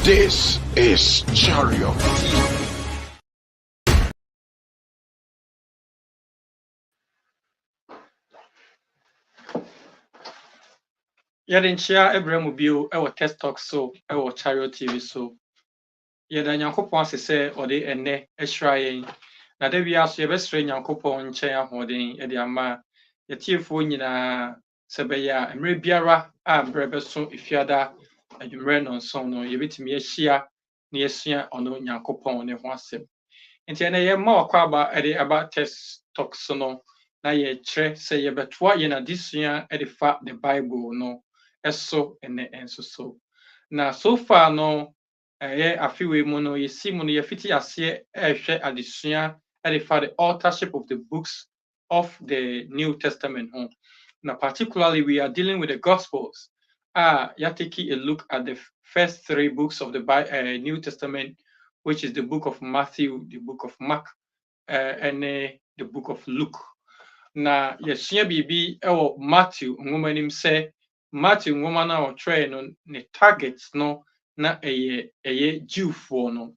This is Chariot. Yadenchia Abraham Bio, our Textalk so, our Chariot TV so. Yɛda Nyankopɔn ase sɛ ɔde ɛnnɛ ahyira yɛn. Na da wiase so yɛbɛsrɛ Nyankopɔn nkyɛn ahoɔden de ama yɛtiefoɔ nyinaa sɛ bɛyɛ a mmerɛ biara a mmerɛ bɛso efiada adwummerɛ nonson no yɛbɛtumi ahyia na yɛasua ɔno Nyankopɔn ne ho asɛm. Nti ɛnnɛ yɛmma wakɔ aba de aba Textalk so no na yɛkyerɛ sɛ yɛbɛtoa yɛn adesua de fa the Bible no ɛso ɛnnɛ nso so. Na so far no afiwe mu no yɛsi mu no yɛfiti aseɛ ɛhwɛ adesua ɛde fa the authorship of the books of the New Testament ho. Now particularly we are dealing with the Gospels. You take a look at the first three books of the New Testament, which is the book of Matthew, the book of Mark, and the book of Luke. Na yɛsua biribi ɛwɔ Matthew nwoma nim sɛ Matthew nwoma na ɔtwerɛ no ne targets no na ɛyɛ Jewfoɔ no.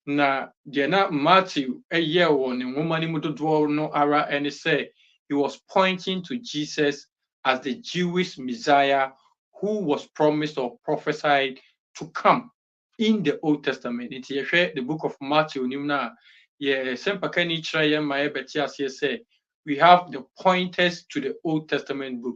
Na deɛ na Matthew ɛyɛ wɔ ne nwoma no mu dodoɔ no ara ɛne sɛ he was pointing to Jesus as the Jewish Messiah who was promised or prophesied to come in the Old Testament. Nti yɛhwɛ the book of Matthew nim na yɛsɛmpaka ni kyerɛ yɛn ma yɛbɛte aseɛ sɛ we have the pointers to the Old Testament book.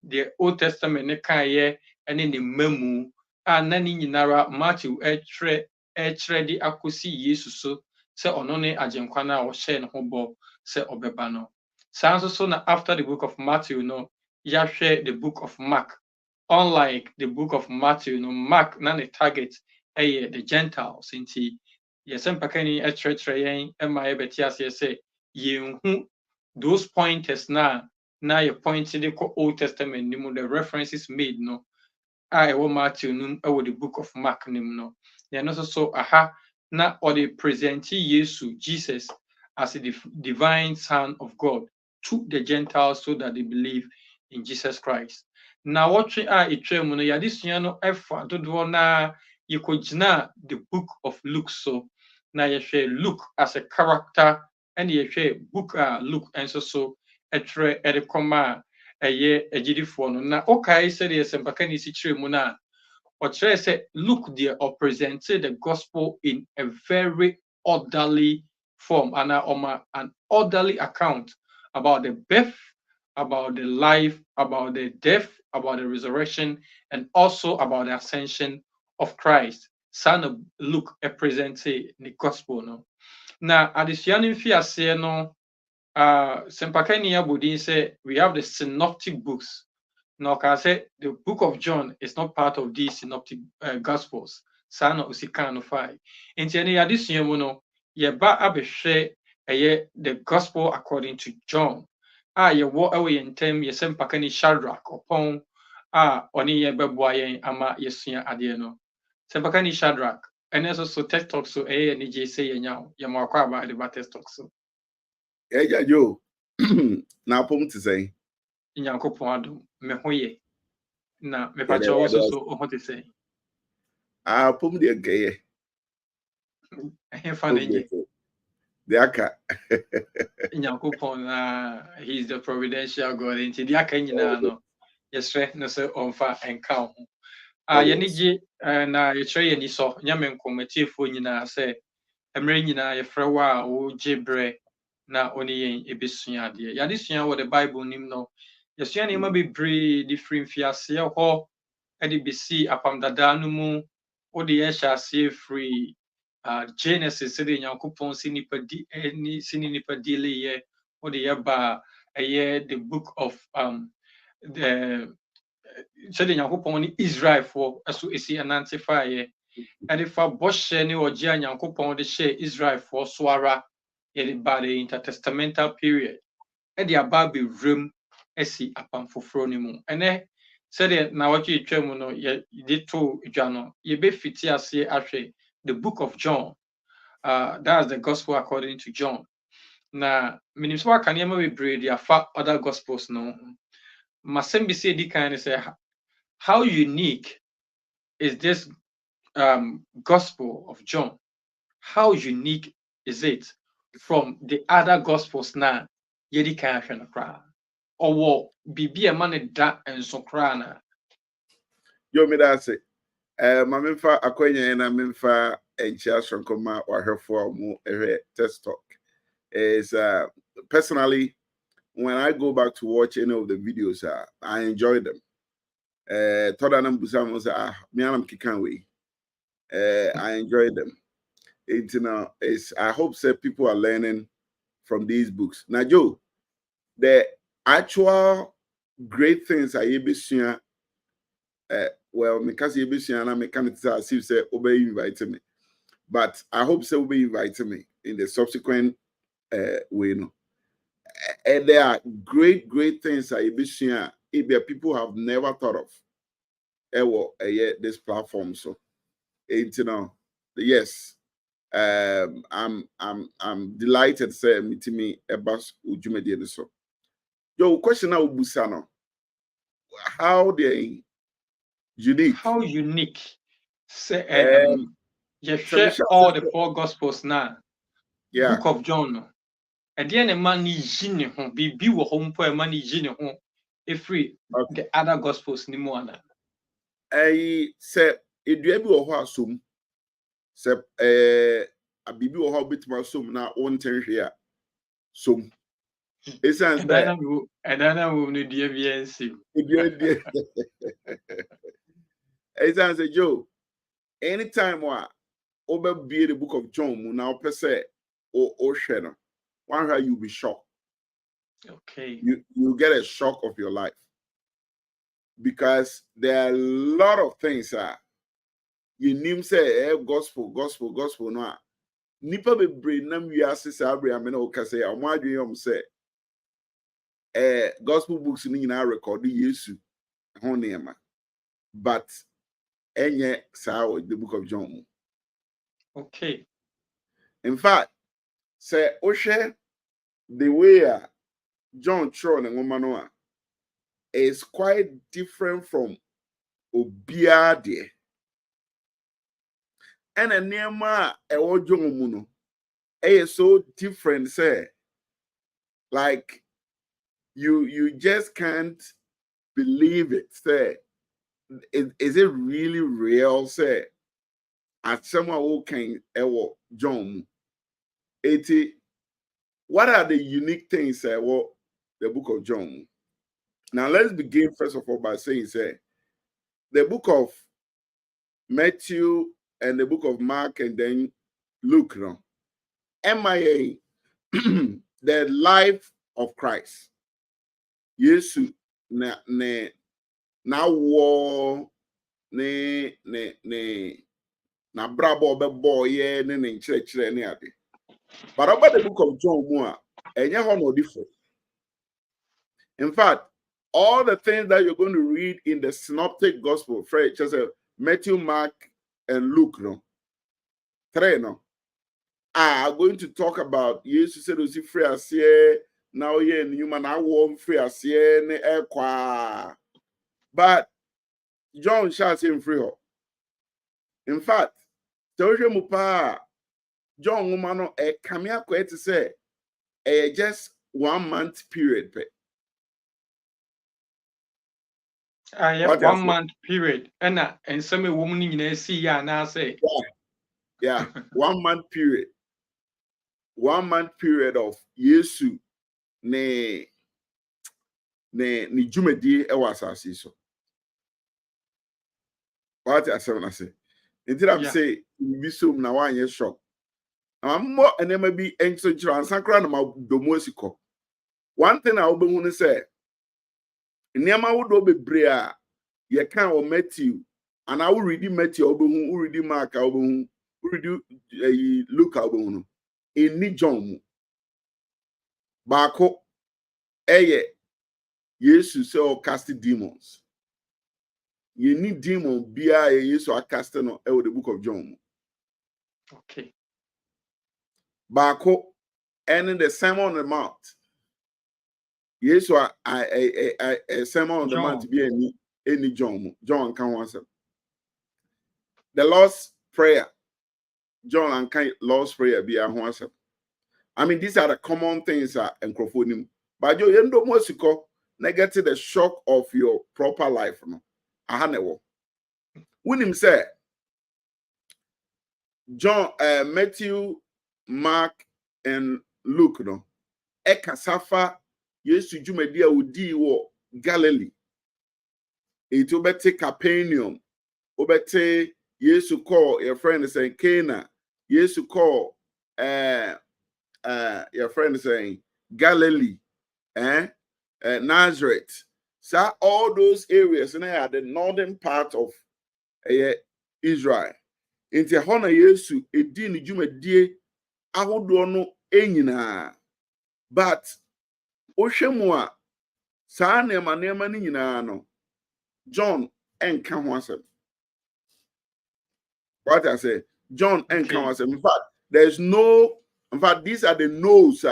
The Old Testament ne kaayɛ ɛne ne mmamu a na ne nyinara Matthew ɛkyerɛ de akɔsi Yesu so sɛ ɔno ne agyenkwa no a wɔhyɛ ne ho bɔ sɛ ɔbɛba no. Saa nso so na after the book of Matthew no yɛahwɛ the book of Mark. Unlike the book of Matthew no, Mark na ne target ɛyɛ the Gentiles. Nti yɛsɛmpaka ni ɛkyerɛkyerɛ yɛn ɛma yɛbɛte aseɛ sɛ yɛnhu those pointers na yɛ pointing the Old Testament ni mu the references made no a ɛwɔ Matthew no ɛwɔ the book of Mark nim no. Yɛn nso so aha na ɔde present Jesus as a divine son of God to the Gentiles so that they believe in Jesus Christ. Na wɔtwe a etwa mu no yɛadesua no ɛfa dodoɔ na yɛkɔgyina the book of Luke so na yɛhwɛ Luke as a character and yɛhwɛ book a Luke nso so ɛtwerɛ ɛde kɔma ɛyɛ agyidifoɔ no. Na ɔkae sɛdeɛ sɛmpaka ne si kyerɛ mu na ɔkyerɛ sɛ Luke deɛ ɔpresented the gospel in a very orderly form and an orderly account about the birth, about the life, about the death, about the resurrection, and also about the ascension of Christ. Son of Luke represented the gospel no. Na adesua no mfi aseɛ no sempakani abodin say we have the synoptic books. Now can say the book of John is not part of these synoptic gospels. Sana usikano fai. Inti ene adesua mu no yeba abehwe the gospel according to John. Yewo ewe yentem yesempakani Shadrach opon oni yebeboa yen ama yesua ade no. Sempakani Shadrach ene so Textalk so ni je say yenyaw yemwakwa aba the Textalk so. Yeah, Joe. Now, point to say, Nyankopɔn adom me ho yɛ na me pa kyɛw so so ho te sɛ pom de gay fa ne gye de aka Nyankopɔn na he is the providential God nti de aka nyinaa no yɛsrɛ no sɛ ɔmfa ɛnka ho yɛne gye na yɛkyerɛ yɛni so nyame nkɔmmɔtiefoɔ nyinaa sɛ mmerɛ nyinaa yɛfrɛ wo a wogye berɛ na oni yɛn ebesua adeɛ yɛadesua wɔ the Bible nim no yɛsua nneɛma bebree de firi mfiaseɛ hɔ ɛde besi apam dadaa no mu wode yɛhyɛ aseɛ firi Genesis sɛde Nyankopɔn si nipa di leyɛ wode yɛba ɛyɛ the book of the sɛde Nyankopɔn ne Israelfoɔ ɛso esi ɛnante faeɛ ɛde fa bɔhyɛ ne ɔgye a Nyankopɔn de hyɛ Israelfoɔ so ara yɛde ba the intertestamental period ɛde aba bewuram esi apam foforɔ no mu ɛnɛ sɛdeɛ na wɔtwe etwa mu no yɛde to edwa no yɛbɛfiti aseɛ ahwɛ the book of John. That's the gospel according to John. Na minim so aka nneɛma bebree de afa other gospels no masɛm bi sɛ di kan ne sɛ how unique is this Gospel of John, how unique is it from the other Gospels now? Yedi kan no kra. Or bibi e man da enso kra na. Yo, me that say. Mamemfa akwenye na memfa enchia shonkoma wahefo mu Textalk is personally when I go back to watch any of the videos I enjoy them. Todanam busam say me anam kikan we. I enjoy them. I hope that people are learning from these books. Now, Joe, the actual great things I ebisua well, because ebisua na mechanics as if say obey invite me. But I hope so will be inviting me in the subsequent way. No. And there are great things that people have never thought of. This platform. So yes. I'm delighted to say meeting me about Ujumedi so. Yo, question now Busano. How they unique? How unique? Say you share all the four gospels now. Yeah. Book of John. And then a man is in home, be home for a man is in home. If free the other gospels ni more. I say it do be or assume. Say a bibi or how bit my sum now on 10 here. So it's and then I will need the evidence. It's say Joe. Anytime over be the book of John now per se or share one how you'll be shocked. Okay. You get a shock of your life because there are a lot of things you name say gospel no nipa be brain nam we assess Abraham na o ka say amadwe say gospel books ni na record Yesu ho nema but enye sao the book of John. Okay. In fact, say o share the way John Tron and woman is quite different from Obia there. And a nema ewo John muno is so different, say like you just can't believe it. Say, is it really real? Say, as someone who can ewo John, what are the unique things? Say, what the book of John. Now let's begin first of all by saying, say, the book of Matthew and the book of Mark and then Luke, no, MIA, the life of Christ. Yesu na war na brabo be boy ne church ne ade. But about the book of John more, enye ho no different. In fact, all the things that you're going to read in the synoptic gospel, just Matthew, Mark, and Luke, no, three, no, are going to talk about Jesus said, "Osi free as here now, ye and human, I won't free as here ne equa." But John shall say free. In fact, Teoshe Mupa, John Womano, a camia quite to say, a just 1 month period. 1 month period. And some woman in see ya now say. Yeah, 1 month period. 1 month period of Yesu ne jumedi e was asase so. What I say? Until I say we so na one year shock. I'm more and then maybe enso jira ansakra na ma domosiko. One thing I will be say nneema wo do bebre a ye kan o Matthew and I will read Matthew obehu, read Mark obehu, read Luke obehu no. Eni John baako eye Yesu say o cast demons. You need demon bia Yesu a cast no e the book of John. Okay. Baako and the Sermon on the Mount. Yesu a Sermon on the Mount be any John can answer. The Lord's prayer. John and kind Lord's Prayer be a answer. I mean, these are the common things and crophonim. But you end up musiko negative the shock of your proper life. No, ahanewo. When him say John, Matthew, Mark, and Luke, no, Ekasafa, Yesu Jumedia Udi wo Galilee. It will be Capernaum. Obete Yesu call your friend saying Cana. Yesu call your friend saying Galilee, Nazareth. So all those areas and they are the northern part of Israel. Into Hona Yesu edin Jumedie ahodo no enyina. But ohwemu a saa nema ni nyina no John enka ho asem. What I say, John enka ho asem. In fact, there's no, in fact, these are the no's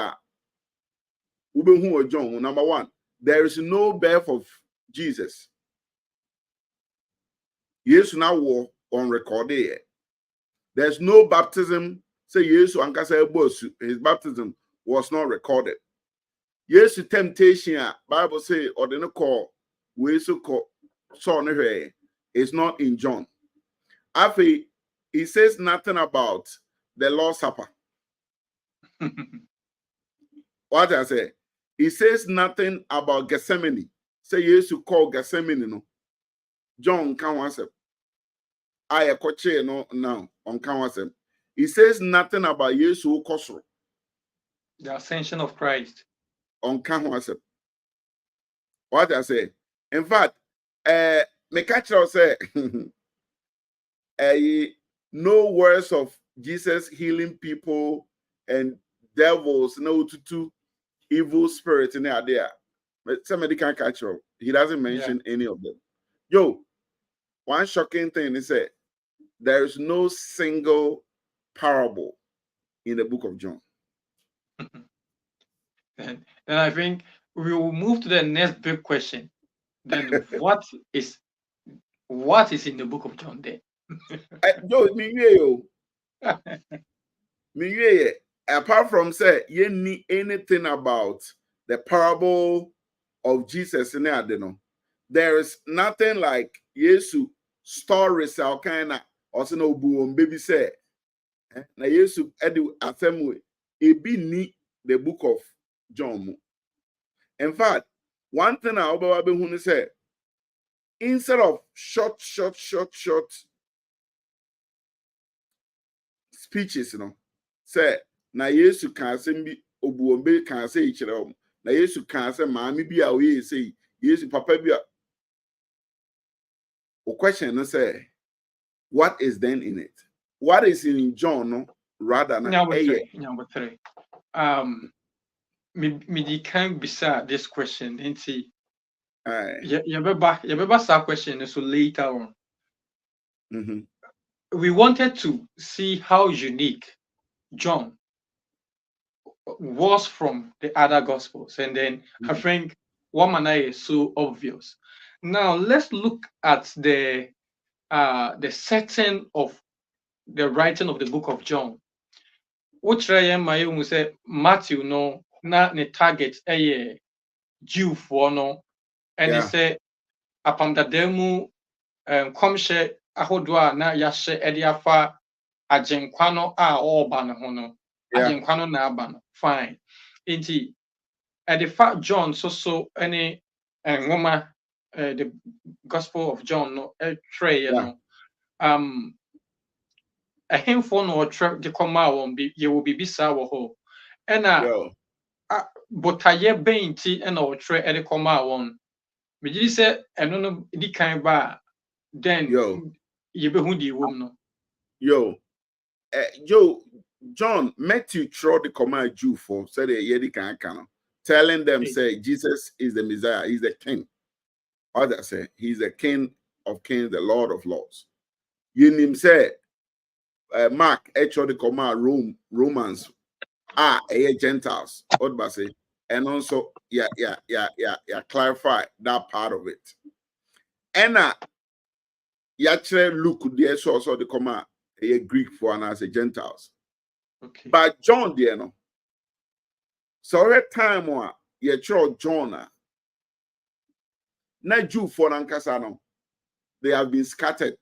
Ubehu John. Number one, there is no birth of Jesus. Yes, now war on record here. There's no baptism. Say yes, his baptism was not recorded. Yes, temptation. Bible say or the call we so call son is not in John. After he says nothing about the Lord's Supper. What I say? He says nothing about Gethsemane. Say yes, you call Gethsemane no. John can't answer. I a coach no now on can't. He says nothing about Yesu Kosro. The ascension of Christ. On can't. What I say? In fact, me catch say no words of Jesus healing people and devils, no to evil spirits in there. But somebody can't catch her. He doesn't mention any of them. Yo, one shocking thing is that there is no single parable in the book of John. And I think we will move to the next big question. Then what is in the book of John then? Yo, me apart from say you need anything about the parable of Jesus in there is nothing like Yesu stories kind of also no baby say na Yesu edu asem ebi ni the book of John. In fact, one thing I be say instead of short speeches, say na Yesu kan say bi obuombe kan say ichire na Yesu kan say maami bi a oye say Yesu papa bi a o question no say what is then in it? What is in John no rather than Number three. Me can beside this question and see. You sa question so later on. We wanted to see how unique John was from the other gospels, and then I think one manner is so obvious. Now let's look at the setting of the writing of the book of John. Which I may say Matthew no na ne target Jew for no, and he say upon the demu komhye ahodo a na yahye ede afa agenkwa no a oba ne ho no agenkwa no na aba no fine enti the fact John so any nwoma the gospel of John no tray no a himfo no tre de koma won bi ye will be bisa wo ho ena botaye benti ena o tre e de koma won me gidi se eno no di kan ba then you be who the woman. John Matthew throw the command Jew for said the can telling them say Jesus is the Messiah, he's the king. Others say he's the king of kings, the Lord of lords. You him say Mark throw the command Romans Gentiles. What say and also clarify that part of it. And Luke there so also the command a Greek for and as a Gentiles. Okay. But John, dear no. So at time one, you John, na Jew for Nankasano, they have been scattered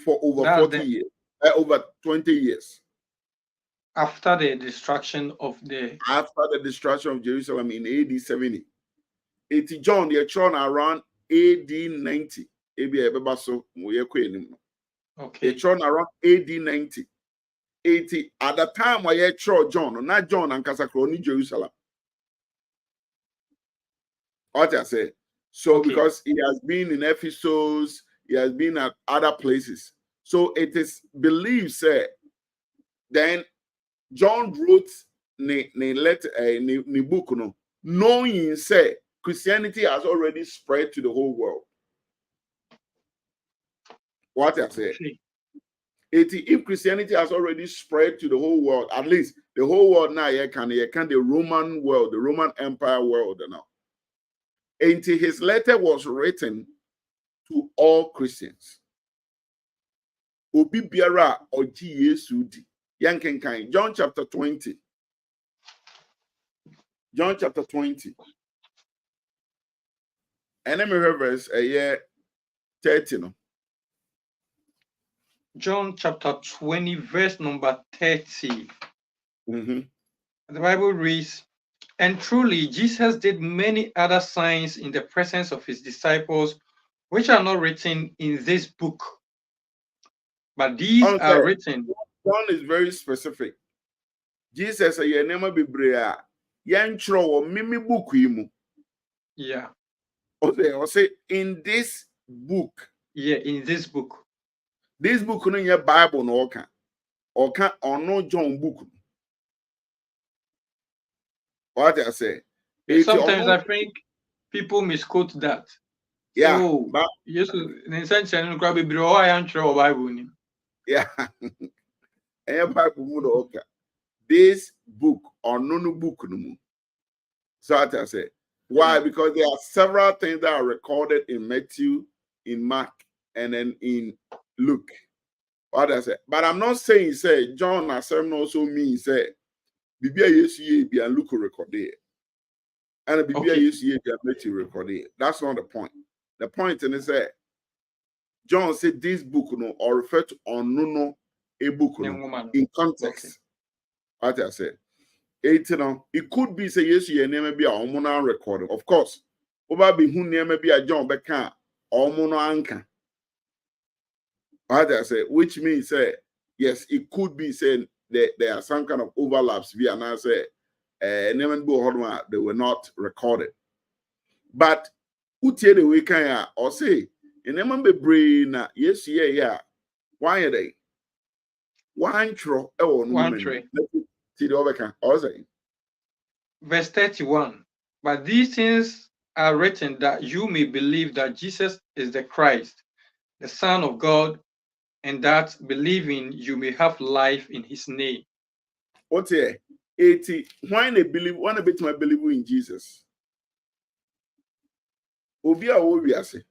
for over That's 40 years, over 20 years. After the destruction of the Jerusalem in AD 70. 80 John, you're shown around AD 90. okay. You're shown around AD 90. 80 at the time where you're sure John, not John and Casacroni, Jerusalem. What I say. So Okay. because he has been in Ephesus, he has been at other places. So it is believed, say, then John wrote the book, knowing say Christianity has already spread to the whole world. What I say. Okay. If Christianity has already spread to the whole world, at least the whole world now, you can the Roman world, the Roman Empire world now. Until his letter was written to all Christians. Obi biara oji Yesu di. Yankenkan. John chapter 20. John chapter 20. And then we verse a year 30. No? John chapter 20, verse number 30. Mm-hmm. The Bible reads, "And truly Jesus did many other signs in the presence of his disciples, which are not written in this book. But these are written." John is very specific. Jesus said, "Yenema bibrea yanchro mimi book imu." Yeah. Say in this book. Yeah, in this book. This book no your Bible no oka. Oka no John book. What I say? Sometimes I think people misquote that. Yeah. So, but yes, Bible. Yeah. This book or no book no more. So what I say. Why? Because there are several things that are recorded in Matthew, in Mark, and then in Luke. What I say. But I'm not saying say John as also means say Biblia Yesu be and Luke recorded. And Biblia Yesu be and Matthew recorded. That's not the point. The point is that John said this book no or refer to no a book no, in context. What I said. It could be say yes, your name be a hormonal recording. Of course, over be who name be a John Becca hormonal anchor. What I say, which means say yes, it could be saying that there are some kind of overlaps via now say name they were not recorded. But who tell the way can or say in name be brain yes, yeah. Why are they? One tro one tray. Verse 31. But these things are written that you may believe that Jesus is the Christ, the Son of God, and that believing you may have life in his name. What's here? 80. Why they believe? One bit my believe in Jesus. Obi awowiase.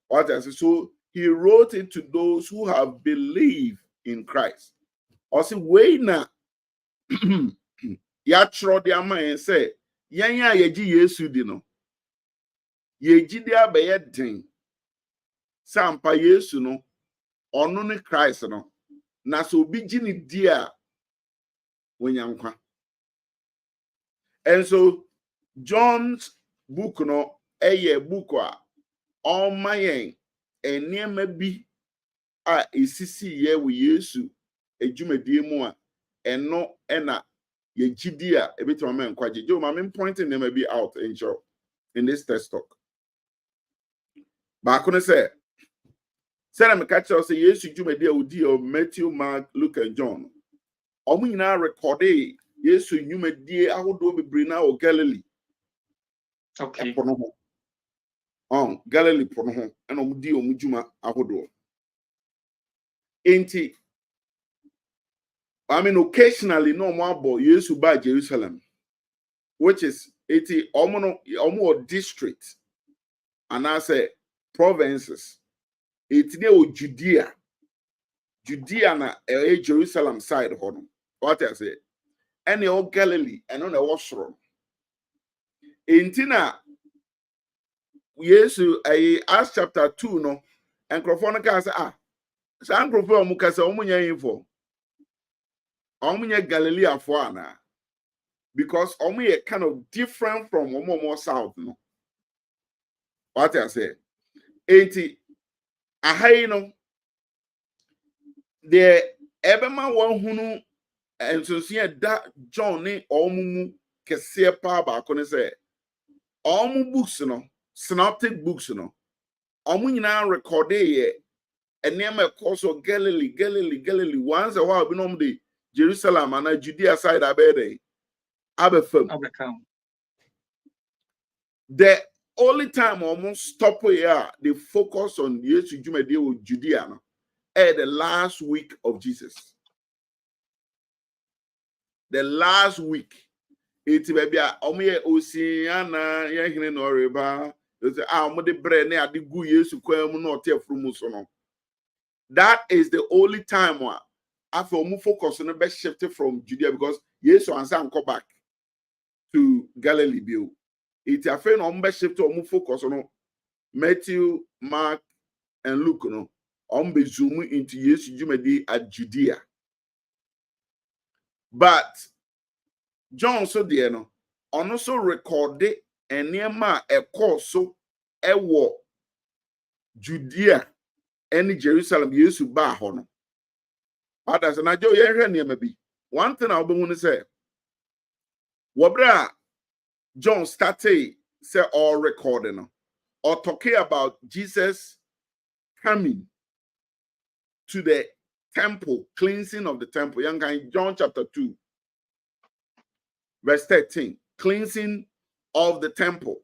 What I say? So he wrote it to those who have believed in Christ. Or say, wait now. Ya tro de ama and say, Yanya yeji Yesu di no. Yeji de abeye den. Sampa Yesu no. Ono ne Christ no. Na so obi gini dia wenyankwa. And so John's book no eye book a all my enema bi a esisi ye we Yesu ejumedie mu a eno ena ye gidi a ebetuma men kwaje jo ma men pointing them be out in this test talk. Ba kono say na me catch us say Yesu jumedie odi o Matthew, Mark, Luke and John. Omu nyina recorded Yesu jumedie ahodo bebre na o Galilee. Okay. Galilee pono ho ena omu di omu juma ahodo. Enti occasionally no more about Yesu by Jerusalem, which is almost district, and I say provinces. It's near Judea. Judea na Jerusalem side hono. What I say? Any old Galilee and on the washroom. Intina Yesu Acts chapter 2 no and Crofonica say San Crofo Mukasa Omunya info. Omunya Galilee for ana. Because Omunya kind of different from Omo South no. What I say? 80 no the Ebema one hunu and so see that John ni omumu kese pa ba ko ne say omu books no synoptic books no omu nyina record ye enema course of Galilee once a while be no de Jerusalem and Judea side abede abefam the only time almost stop here they focus on Yesu Jumede with Judea no at the last week of Jesus. The last week, it's baby omo Oceana yehine no reba. They say omo de bread na ade gu Yesu kwam no ote from so no. That is the only time one after omo focus on be shift from Judea because Yesu answer and come back to Galilee bio. It's a friend omo be shift omo focus on Matthew, Mark, and Luke no. Be zoom into Yesu Jumedi at Judea. But John so there no also recorded and near a course so war Judea any Jerusalem Yesu ba hono. Others and I do maybe one thing I'll be want to say. Wabra John started say all recording or talking about Jesus coming to the temple, cleansing of the temple. Young guy, John chapter 2, verse 13, cleansing of the temple.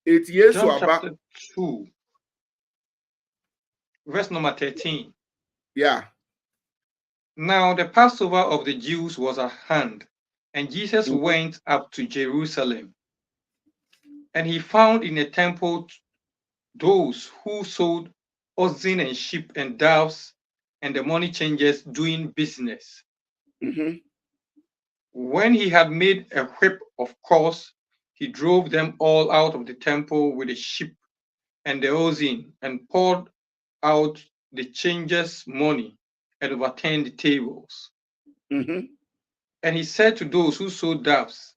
It's yes John chapter 2, verse number 13. Yeah. Now the Passover of the Jews was at hand, and Jesus went up to Jerusalem. And he found in the temple those who sold oxen and sheep and doves, and the money changers doing business. When he had made a whip of cords, he drove them all out of the temple with the sheep and the oxen, and poured out the changers' money and overturned the tables. And he said to those who sold doves,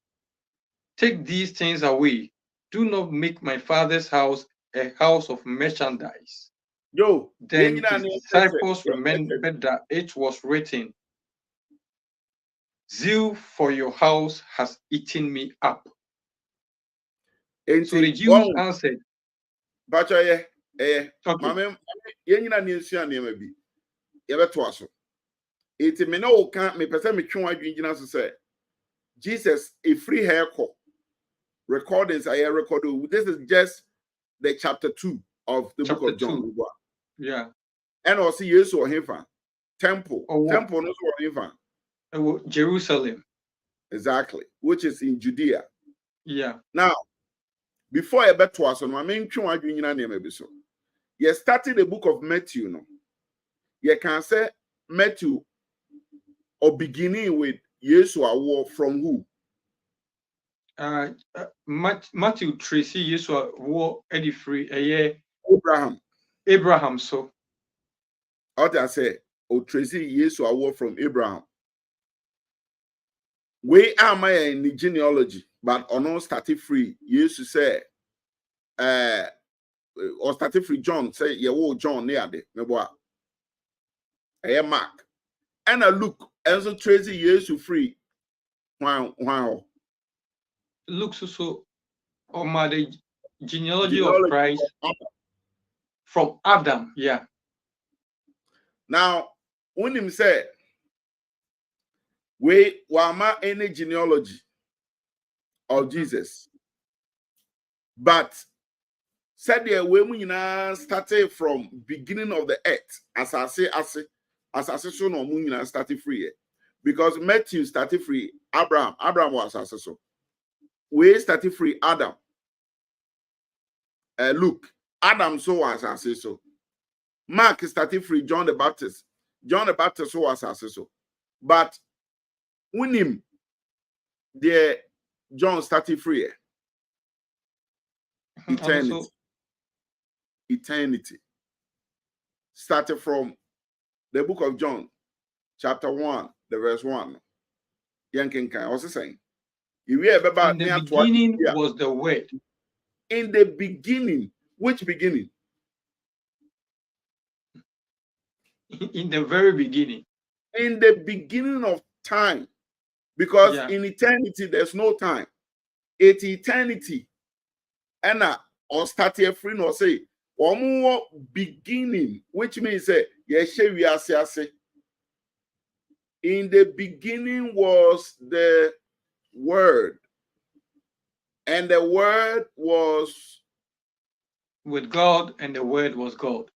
"Take these things away. Do not make my father's house a house of merchandise." Then his disciples remembered that it was written, "Zeal for your house has eaten me up." So the Jews answered, It's me no can't me person me try to say Jesus a free haircut recordings I record. This is just the chapter 2 of the book of John. Yeah. And also yes or him temple. Temple no him Jerusalem. Exactly, which is in Judea. Yeah. Now, before I bet to us on my main try to so. You started the book of Matthew no. You can say Matthew or beginning with Yesu war from who? Matthew Tracy Yesu war Eddie free Abraham so. What I say, Tracy Yesu war from Abraham. We are my in the genealogy, but on all started free. Yesu say, or started free John say, yeah, John near the Meboa. Mark. And I look, and so Tracy Yesu free. Wow. Look so the genealogy of Christ from Adam. Yeah. Now, when him said, we were any genealogy of Jesus, but said the way we started from beginning of the earth, as I say, so no we started free, because Matthew started free, Abraham was so. We started free Adam, Luke Adam so was as so. Mark started free John the Baptist. John the Baptist so was as so. But when him the John started free. Eternity. Also, Eternity. Started from the book of John, chapter 1, the verse 1. Yankin what's it saying? in the beginning was the word. In the beginning. Which beginning? In the very beginning. In the beginning of time. Because in eternity, there's no time. It's eternity. And or start here free no say one more beginning, which means in the beginning was the word, and the word was with God, and the word was God.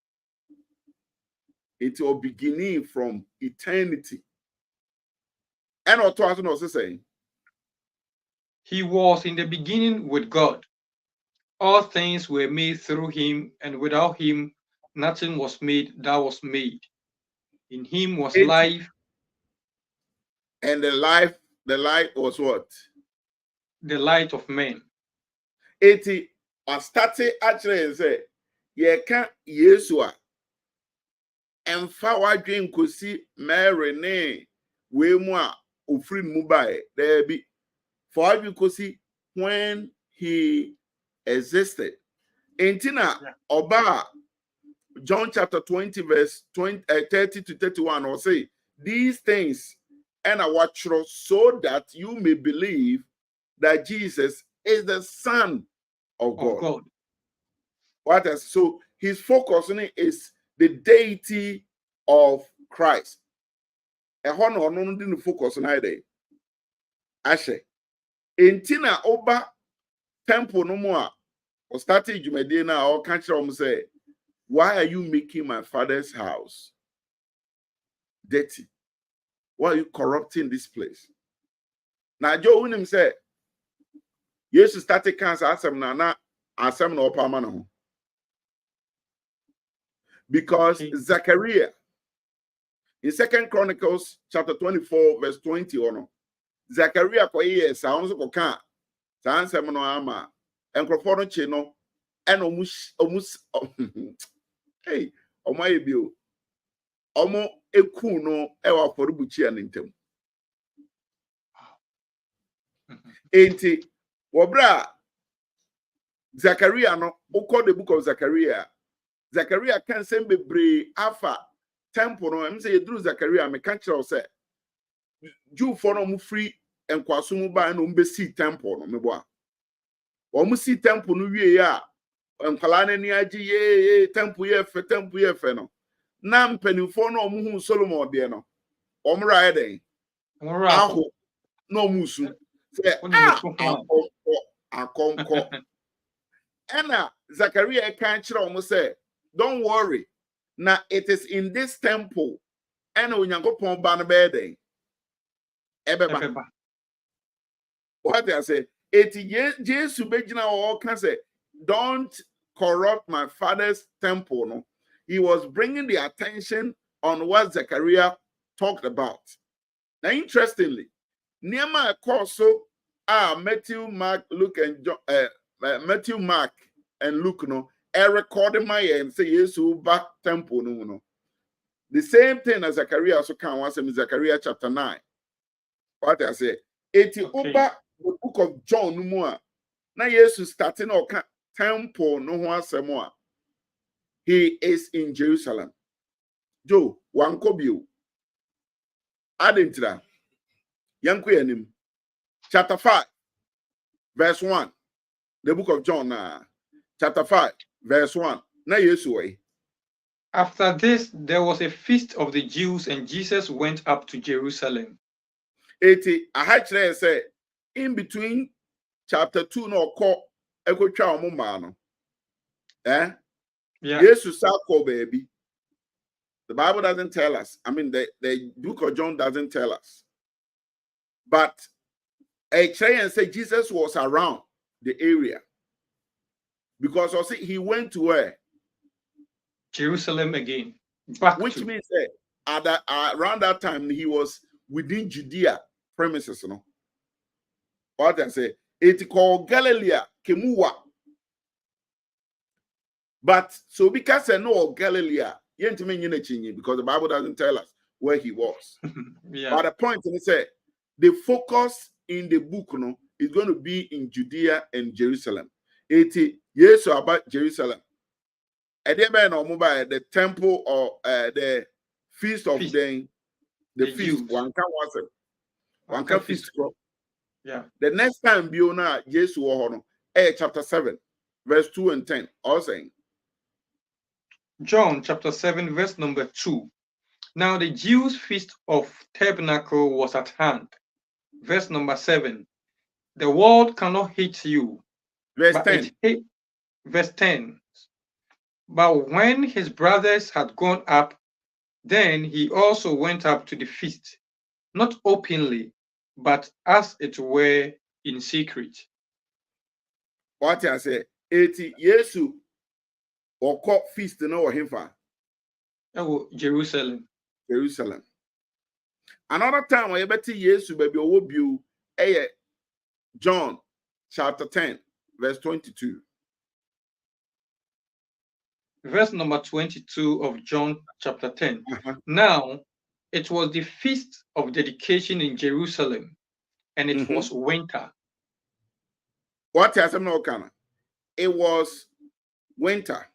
It will beginning from eternity. And what was also saying? He was in the beginning with God. All things were made through him, and without him nothing was made that was made. In him was life. And the light was what? The light of men. 80 started actually say, ye can't Yesua. And fa dream could see Mary ne we moi ofri mubai there be for you could see when he existed. Intina Oba John chapter 20 verse 30 to 31 or say these things and I watch so that you may believe that Jesus is the Son of God. What else? So his focus on it is the deity of Christ. And no didn't focus on either. Ashe. Intina Oba temple no more. Or started Jumedina or country say, why are you making my father's house dirty? Why are you corrupting this place? Now, Joe Winham said, yes, you started cancer asem na opamano. Because Zechariah in 2 Chronicles chapter 24, verse 20 or no, Zechariah koye sounds koka sansem no ama enkrofo chino and omus hey omaye bio omo eku no ewa forubuchi antem enti wobra Zechariah no uko the book of Zechariah can send bebre alpha temple no em say yedru Zechariah me can kire say Jew for no mu free enkwaso mu ba no mbesi temple no mebo a o mu si temple no wie ya enkwala na ni agi ye temple ye fe no na mpanimfo no mu hu Solomon de no o mu ra den aho no mu su say akonko Ena Zachariah can kire say don't worry now it is in this temple and onyankopon ba no be den ebeba what I say Jesus begina all can say don't corrupt my father's temple no he was bringing the attention on what Zechariah talked about. Now interestingly Niema so Matthew, Mark, Luke and John, Matthew, Mark and Luke no recorded my and say yes back temple no. The same thing as Zechariah also can once in Zechariah chapter 9. What I say, over the book of John no more. Now Jesus starting or temple no one more. He is in Jerusalem. Joe, one kobio. Adding to that. Yankuyanim. Chapter 5, verse 1. The book of John, chapter 5, verse 1. Now Yesu. After this, there was a feast of the Jews, and Jesus went up to Jerusalem. 80. I had to say, in between chapter 2, no call echo chow mumano. Eh? Yeah. Yesu sako baby. The Bible doesn't tell us. I mean, the book of John doesn't tell us. But a try and say Jesus was around the area. Because also he went to where? Jerusalem again. Back Which to. means that around that time he was within Judea premises, you know. What I say, it called Galilee, Kemuwa. But so because I know Galilee, because the Bible doesn't tell us where he was. Yeah. But the point is that the focus in the book, you know, is going to be in Judea and Jerusalem. It yes about Jerusalem. And then the temple or the feast of the feast. Jews. One can feast. Yeah. The next time Biona Jesus will chapter 7, verse 2 and 10. All saying John chapter 7, verse number 2. Now the Jews' feast of tabernacle was at hand. Verse number 7. The world cannot hate you. Verse 10. Verse 10. But when his brothers had gone up, then he also went up to the feast, not openly, but as it were in secret. What I say, 80 Yesu or caught feast no him for Jerusalem. Another time when you better Yesu baby will you John chapter 10, verse 22. Verse number 22 of John chapter 10. Now, it was the feast of dedication in Jerusalem, and it was winter. What has no kind? It was winter.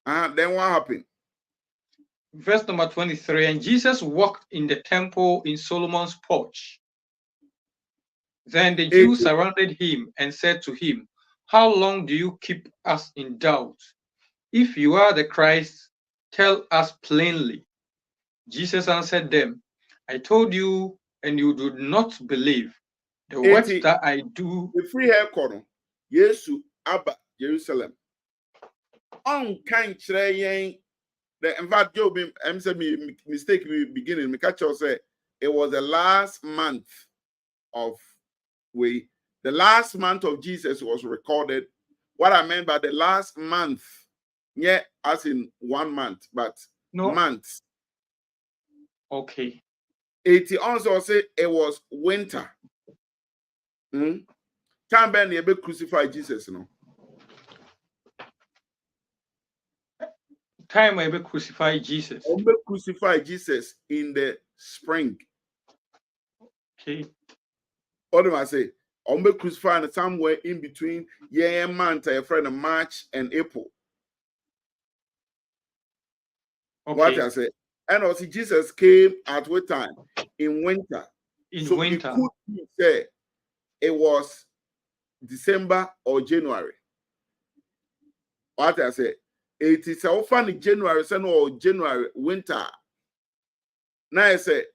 Then what happened? Verse number 23. And Jesus walked in the temple in Solomon's porch. Then the Jews surrounded him and said to him, how long do you keep us in doubt? If you are the Christ, tell us plainly. Jesus answered them, I told you, and you do not believe. The works that I do. The free hair corner, Yesu Abba Jerusalem. On kind the in fact, Job, I'm saying mistake beginning. Me catch say it was the last month of the last month of Jesus was recorded. What I meant by the last month, yeah, as in 1 month, but no months. Okay. It also say it was winter. Time Ben you be crucify Jesus, no. Time when you crucify Jesus. Be crucify Jesus in the spring. Okay. What do I say? Be crucified somewhere in between month, a friend of March and April. Okay. What I say? And also Jesus came at what time? In winter. So winter. You could say it was December or January. What I say? It is often January, or January winter. Now I say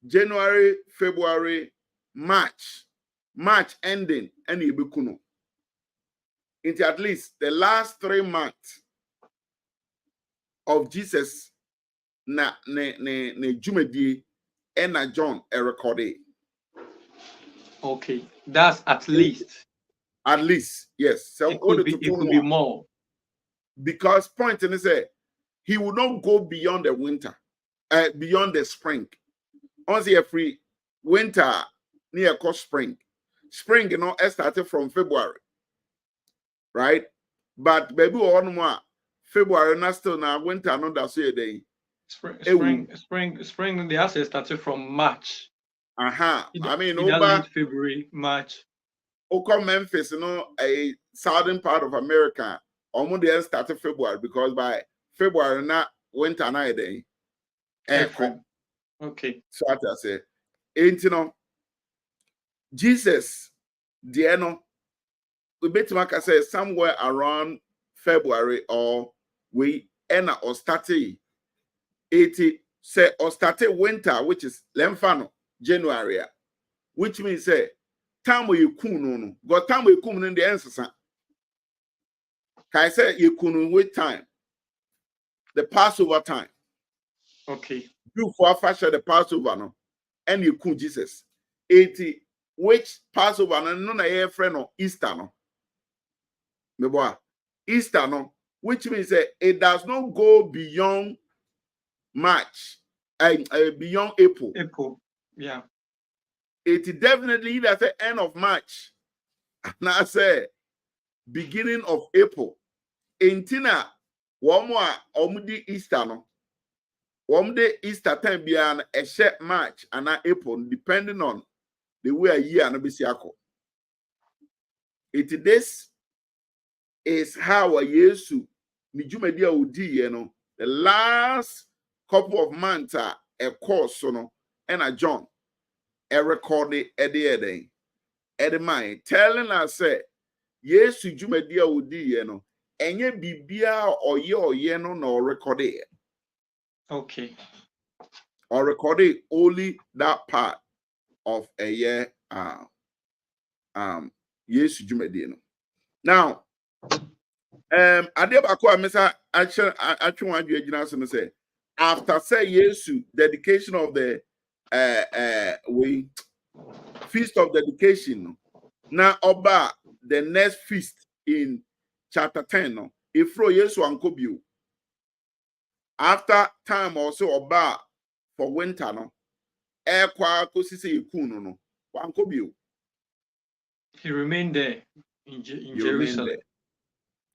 January, February, March ending, and you be kuno. Into at least the last 3 months of Jesus na Jumedi and na John a recorded. Okay, that's at least. At least, yes. So it could be more. Because point in is he will not go beyond the winter, beyond the spring. Once you free winter near cost spring. Spring, it started from February, right? But baby, on more February, not still now winter, not that's a day. Spring. The asset started from March. I mean, over February, March. Oko Memphis, a southern part of America, almost there started February because by February, not winter night day. Okay. So I say, Jesus, we bet I say somewhere around February or or started 80 say or started winter, which is Lemfano, January, which means say time where you no got time where you in the answer. Can I say you couldn't wait time? The Passover time. Okay. You for fashion the Passover no, and you could Jesus. 80 which Passover no na your friend or Easter no. Meboa. Easter no, which means that it does not go beyond March, beyond April. April. Yeah. It definitely either the end of March, and I say beginning of April. Intina, one more omudi Easter no. One day Easter time beyond a short March and April, depending on the way a year and bisiako. This is how a Yesu Nijumedia Udi, you know, the last couple of months are a course, you know, and a John, a recorded at the mind, telling us, say, Yesu Jumedia Udi, you know, and ye bibia or ye no recorded. Okay. Or recorded only that part of a year, Yesu Jumedia. Now, Adebako Mr. Actually want you say after say Yesu dedication of the we feast of dedication now oba the next feast in chapter 10 no ifro Yesu ankobio after time also oba for winter no kwa kosisi ikunu no ankobio He remained there in Jerusalem. There.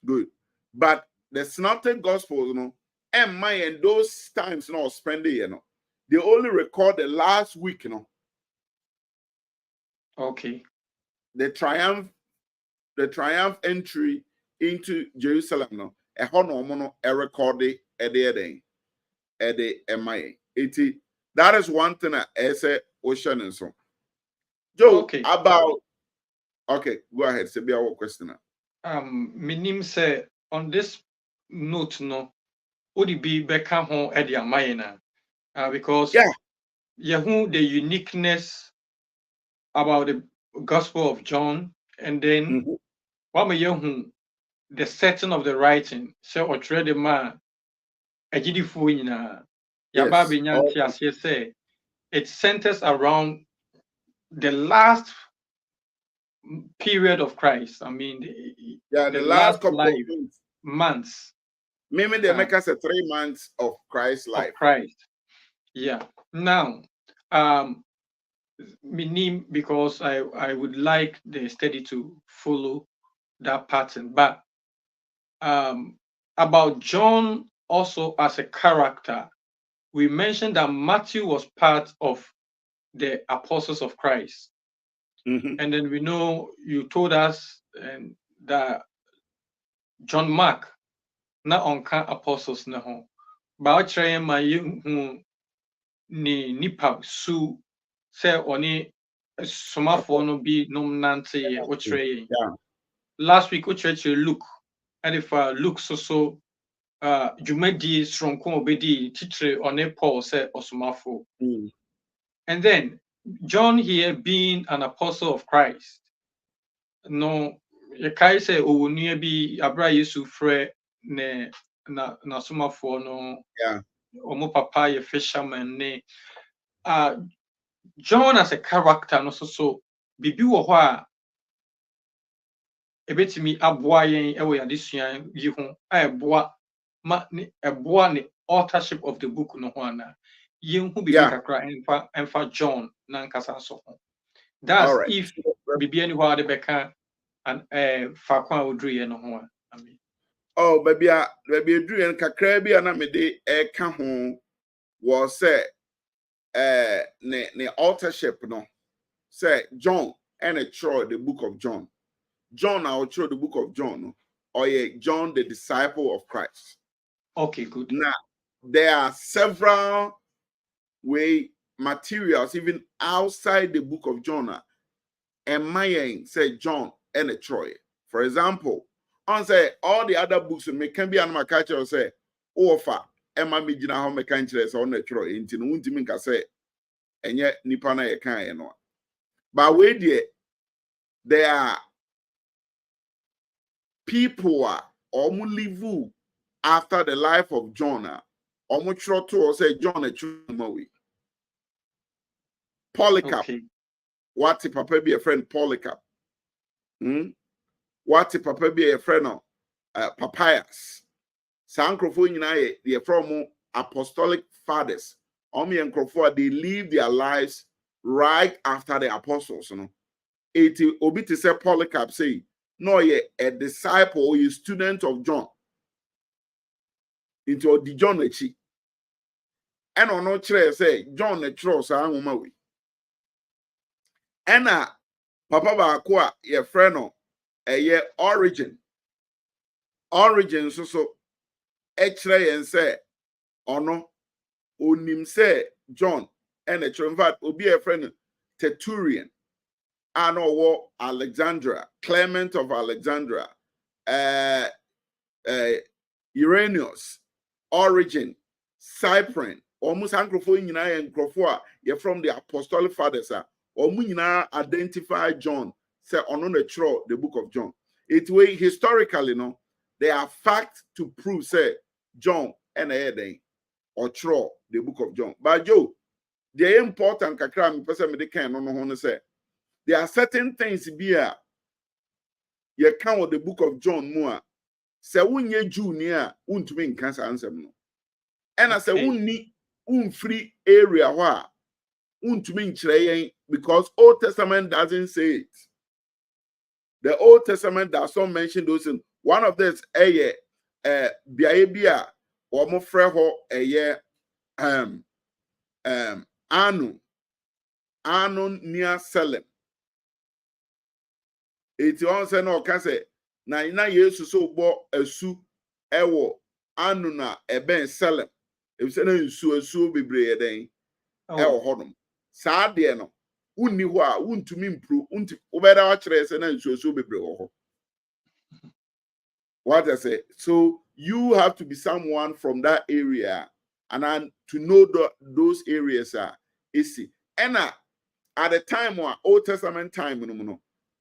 Good. But the synoptic gospels, you know, and my and those times, you know, spending, you know, they only record the last week, you know. Okay. The triumph entry into Jerusalem, you know, a hono a recorded at the MIA. That is one thing I say ocean and so. Joe, okay. about okay, go ahead. Say be our question. Minim say on this note, no, would it be Becca home at the Amayana? Because who the uniqueness about the Gospel of John, and then what may you the setting of the writing, so or trade the man a GD in Yababi Nyanti say it centers around the last period of Christ. I mean, the last couple of months. Maybe they make us 3 months of Christ's life. Of Christ. Yeah. Now, because I would like the study to follow that pattern. But about John also as a character, we mentioned that Matthew was part of the apostles of Christ. And then we know you told us that John Mark not on apostles na ho. Ba o ma hu ni nipa su se oni somafo no bi nom nante o last week o Luke, and if Luke so jumadi stronko obedi titre oni Paul se osomafo. And then John here being an apostle of Christ, no ye kai say o nua bi abra Yesu frɛ ne na somafo no omo papa ye fisherman ne John as a character no so bibi wo ho a ebetimi aboa yen ewo yadesua yi ho a eboa ne authorship of the book no ho ana yen hu bibi kakra enfa John na nkasa so ho. That's right. If bibi any ho ade beka and fa kwa odru no ho a I mean. Oh baby edru yen kakra bi ana me de ka ho was say ne authorship no say John and a throw the book of John. John I will throw the book of John or John the disciple of Christ. Okay, good. Now there are several materials even outside the book of John and my say John and a Troy. For example, on say all the other books can be animal culture say offer Emma me jina how me can on a Troy into no wontimi nka say and yet nipa na ye kan no. But wait there are people only live after the life of John almost try to say John a Chumawi. Polycarp. Okay. What if Papa be a friend Polycarp? what papa be a friend of papayas. Sankrofo nyina ye from apostolic fathers. Omi and Crawford, they live their lives right after the apostles. You know, it obi to say Polycarp say, no, ye a disciple or a student of John. Into the John echi. And on no chere say John the trust angoma we. And papa ba kwa ye friend no ye origin. Origin so chere yen say ono onim say John and in fact obi a friend Tertullian and or Alexandria, Clement of Alexandria, Irenaeus, Origen, Cyprian, almost Anglopho in and Crofua, you're from the Apostolic Fathers, or Munina identify John, say on the throw the book of John. It way historically, no, there are facts to prove, say John and a or throw the book of John. But Joe, the important kakra me person me de kan no no say there are certain things be a you count the book of John more say wunye Jew ni a untumi nka sa ansem no and I say unni unfree area ho a untumi nkyere yen because Old Testament doesn't say it. The Old Testament does not mention those things. One of this biaye bi a omo frɛ ho Anu near Salem. It's on say no can say na yesu so bo asu ewo anu na eben Salem. If say na asu bebre den ewo hodom. Saa de no unni ho a untumi impro unti obeda wa kire say na asu bebre ho. What I say? So you have to be someone from that area and to know those areas are easy. And at the time or Old Testament time,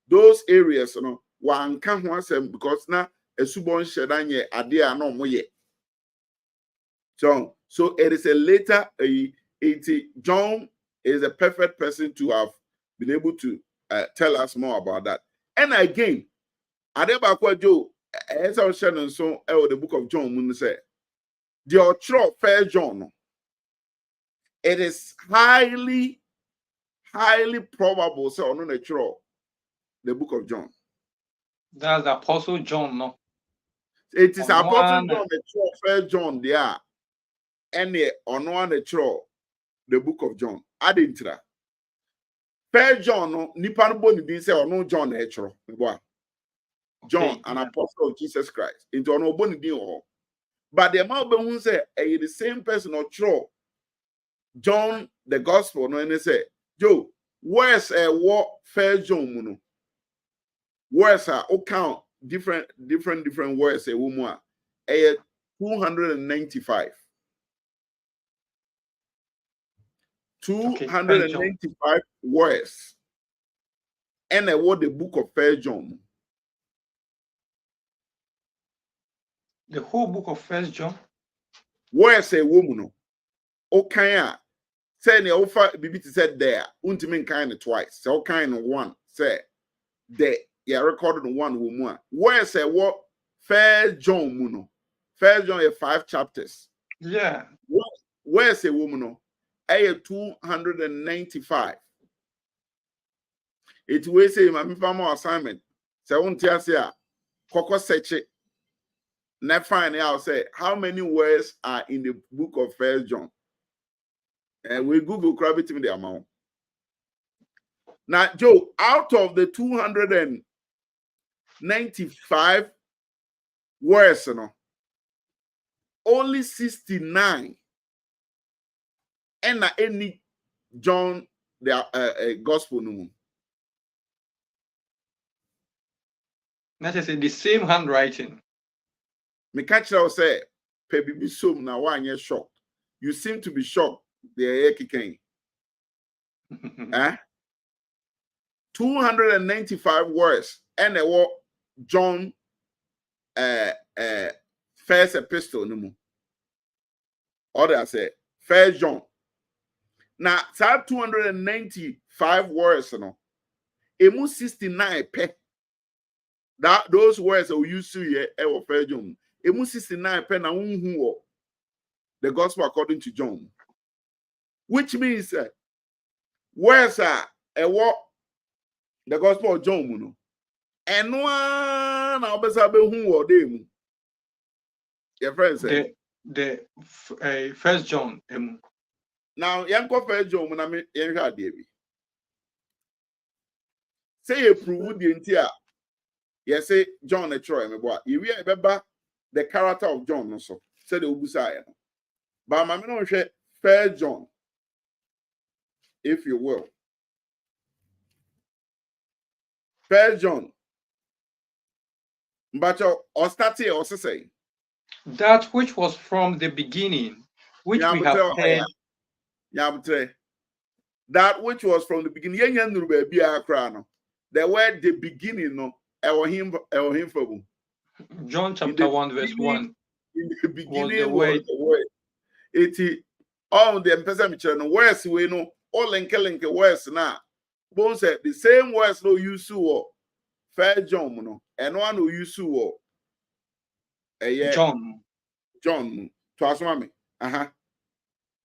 those areas, one can't want them because now a subon shedanye idea no more yet. So it is a later John is a perfect person to have been able to tell us more about that. And again, Adebakwa Joe, as I was sharing so the book of John, when say the author First John, it is highly probable so on the book of John. That's the Apostle John, no? It is Apostle John, the First John, there, and on one the book of John. I didn't try. First John, no, Nipan Boni didn't say or no John the John, an apostle of Jesus Christ, into an oboni din. But the amount who say the same person or true John the gospel, no, and they say, Joe, where's what First John muno? Where's count different words a woman? 295. 295 words. And I wrote the book of First John. The whole book of First John. Where's a woman? Okay, say the offer BBT said there, untimin kind of twice. So kind of one say there, recorded one woman. Where's a what? First John Muno. First John 5 chapters. Yeah. Where's a woman? 295. It will say my assignment. So won't you say Coco search it. Now finally I'll say how many words are in the book of First John. And we Google grab me the amount. Now, Joe, out of the 295 words, only 69 and any John the gospel no. That is the same handwriting. Me catch you say, "Baby, so now why you shocked? You seem to be shocked." The kicking. 295 words, and they were John first epistle no more. Or I say First John. Now, that 295 words, emu 69 pe. That those words that we use to here ever First John. Emu 69 pen na unhu the gospel according to John. Which means words are the gospel of John no. And one na obesa be hu wo dem. Your friend say the First John now yanko First John na me yen hwa de bi. Say you prove the entire. Yes, say John a Troy me boy. You we beba the character of John no so. Say the obusa no. But my no hwe First John, if you will. First John. But or start here or say that which was from the beginning, which we have heard. That which was from the beginning. The word the beginning no. John chapter 1 verse 1. In the beginning was the word. It all the person no words we know all lenke words now. Both said the same words no use to First John no and one who use to John to aswami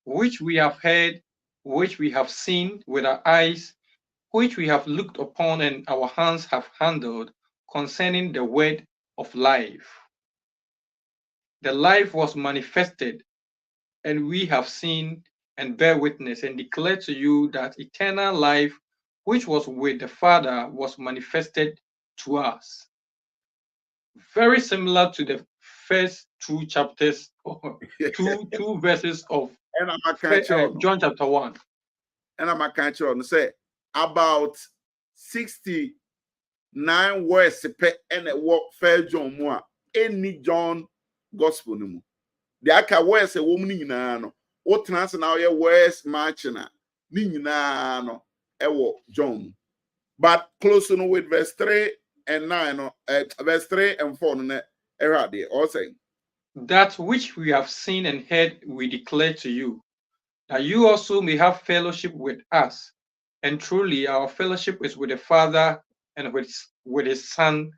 which we have heard, which we have seen with our eyes, which we have looked upon and our hands have handled concerning the word of life. The life was manifested, and we have seen and bear witness and declare to you that eternal life, which was with the Father, was manifested to us. Very similar to the first two chapters, or two verses of John chapter 1. And I'm a say about 69 words and a work First John more any John gospel no mu. The aka words a woman nyina no. What trans now your words match na ni nyina no e John. But close to no with verse 3 and 9 verse 3 and 4 no e all saying that which we have seen and heard we declare to you, that you also may have fellowship with us. And truly our fellowship is with the Father and with his Son,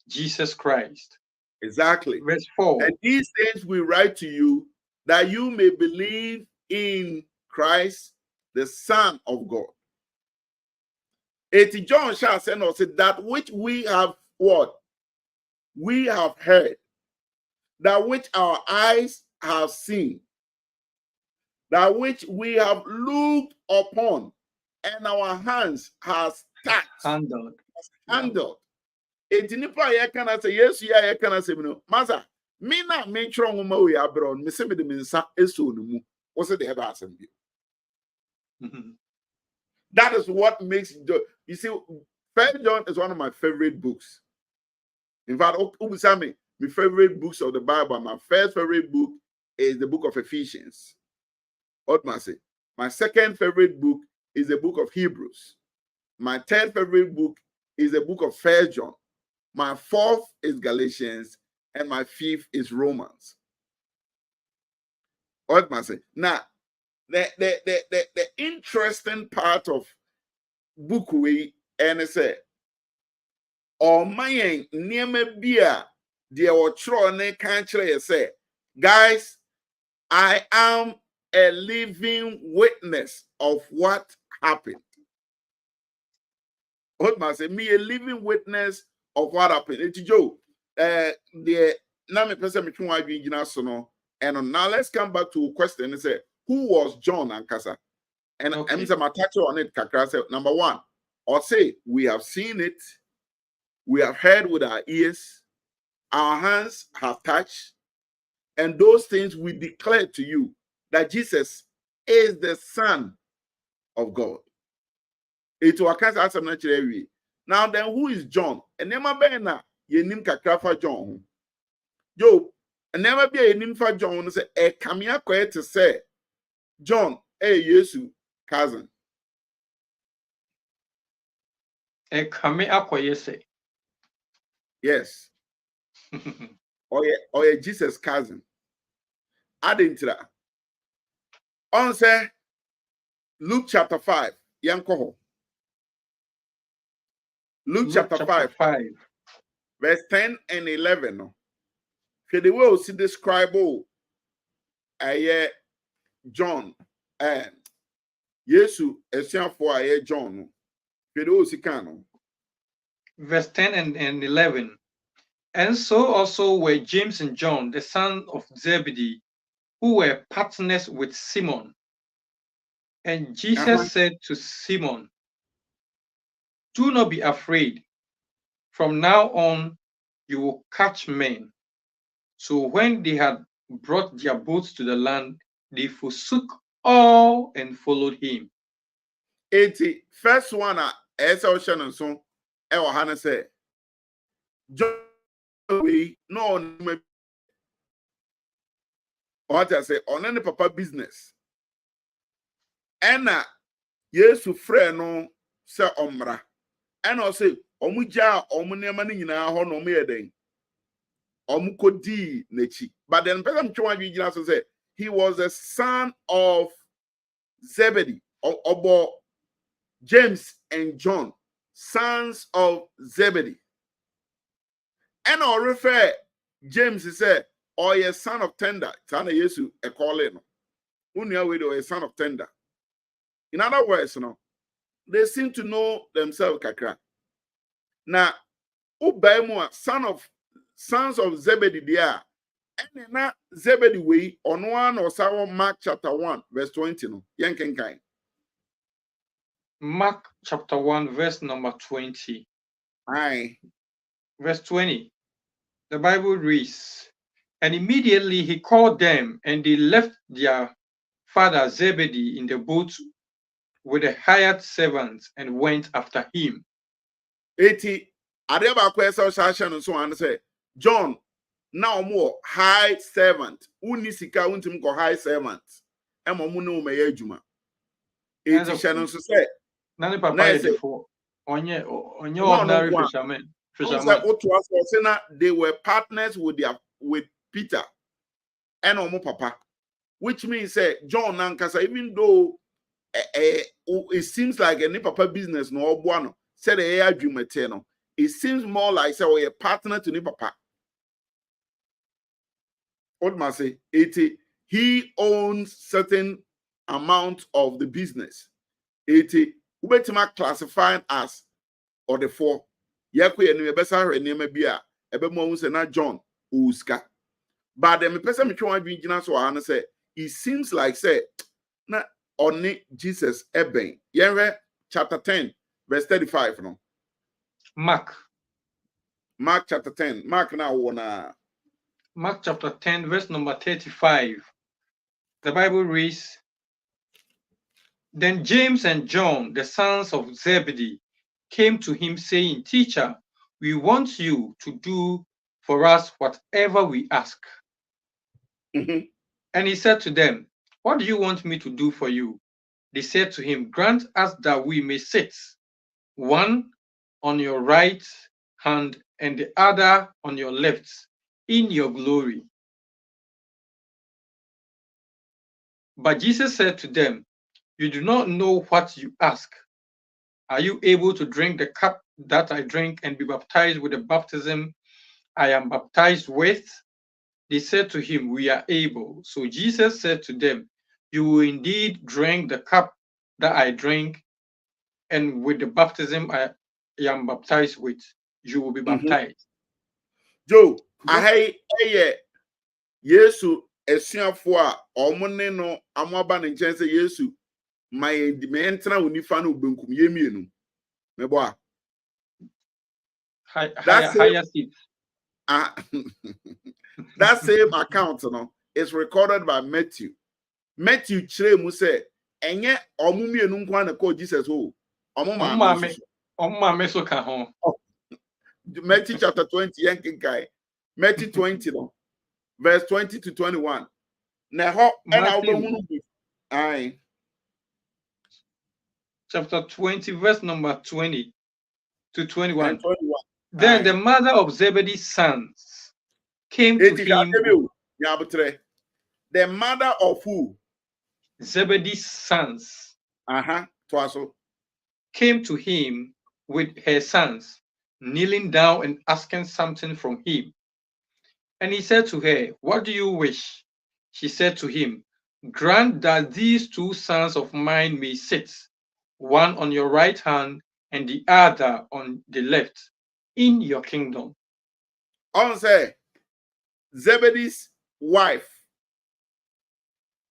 Jesus Christ. Exactly. Verse 4. And these things we write to you, that you may believe in Christ, the Son of God. It John shall send us that which we have what? We have heard, that which our eyes have seen, that which we have looked upon, and our hands has touched. Handled. Enti nipa ye kana say Yesu ya ye kana say no. Masa, me na me tro nwoma we abron, me se me de me nsa eso no mu. Wo se de eba asem bi. That is what makes you see First John is one of my favorite books. In fact, my favorite books of the Bible, my first favorite book is the book of Ephesians. What must I say? My second favorite book is the book of Hebrews. My third favorite book is the book of First John. My fourth is Galatians, and my fifth is Romans. What must I say? Now, the interesting part of book we and say, or my near beer, dear or trone can't say, guys, I am a living witness of what happened. What must I say? Me a living witness of what happened. It's Joe. The name person between why we no. And now let's come back to a question and say, who was John and Kasa? And I'm some touch on it. Kakra say, number one, or say we have seen it, we have heard with our ears, our hands have touched, and those things we declare to you that Jesus is the Son of God. It will answer naturally. Now then, who is John? And never be na yenim kakrafa John. Job, and never be a yenim for John. Say e kamia quiet to say John, Yesu cousin. E kamia quiet say yes. or yeah, Jesus cousin. Adding to that. On say Luke chapter 5. Yankoho. Luke chapter 5. verse 10 and 11. No. The way we see describe John and Yesu for John. Verse 10 and 11. And so also were James and John, the sons of Zebedee, who were partners with Simon. And Jesus said to Simon, do not be afraid. From now on, you will catch men. So when they had brought their boats to the land, they forsook all and followed him. 80. First one, Ocean so, Hannah said, John, we no, what I say, on any papa business. Ena, Yesu frɛ no sɛ ɔmmra. Ɛna ɔsɛ, ɔmo gyaa ɔmo nneɛma no nyinaa hɔ na ɔmo yɛ den. Ɔmo kɔdii n'akyi. But then, person twa wadwi gyina so sɛ, he was a son of Zebedee, ɔbɔ James and John, sons of Zebedee. And I refer James said, or a son of tender. Sana Yesu a calling. Unia widow a son of tender. In other words, they seem to know themselves kakra. Now, Ubaimua, sons of Zebedee there. And na Zebedee way on 1 or 7 Mark chapter 1, verse 20. No, Yankenkai. Mark chapter 1, verse number 20. Aye. Verse 20. The Bible reads, and immediately he called them, and they left their father Zebedee in the boat with the hired servants and went after him. 80. Adeba kwesa shasha so and say, John, now more high servant. Unisika untim ko high servant. Emo mu no me adwuma. 80 shannon so say. Na papa ye for onye ordinary fishermen. They were partners with Peter and Omo Papa, which means John Nankasa, even though it seems like any papa business no obuano said it seems more like a partner to ni papa. What must say 80 he owns certain amount of the business. 80 ubetima classified as or the 4. Yakwe enu ebesa renema bia ebe mo se na John uska. But the person me twa adwin gina so ha say it seems like say na only Jesus eben. Yenwe chapter 10 verse 35 no. Mark Chapter 10. Mark na wona. Mark chapter 10 verse number 35. The Bible reads, then James and John, the sons of Zebedee, came to him saying, teacher, we want you to do for us whatever we ask. Mm-hmm. And he said to them, what do you want me to do for you? They said to him, grant us that we may sit, one on your right hand and the other on your left, in your glory. But Jesus said to them, you do not know what you ask. Are you able to drink the cup that I drink and be baptized with the baptism I am baptized with? They said to him, we are able. So Jesus said to them, you will indeed drink the cup that I drink, and with the baptism I am baptized with, you will be baptized. Joe, I Yesu esuafo a omone no amaba ne nchen se Yesu my entena unifa no benkum yemienu mebo a higher seat. That same account no is recorded by Matthew kire mu say enye omumienu nkwa na call Jesus o omma so ka ho. Matthew chapter 20 yankinkai Matthew 20 no verse 20 to 21 na ho na obehunu ai chapter 20 verse number 20 to 21. 21. Then the mother of Zebedee's sons came to him. The mother of who? Zebedee's sons Twaso came to him with her sons, kneeling down and asking something from him. And he said to her, "What do you wish?" She said to him, "Grant that these two sons of mine may sit, one on your right hand and the other on the left, in your kingdom." On say Zebedee's wife.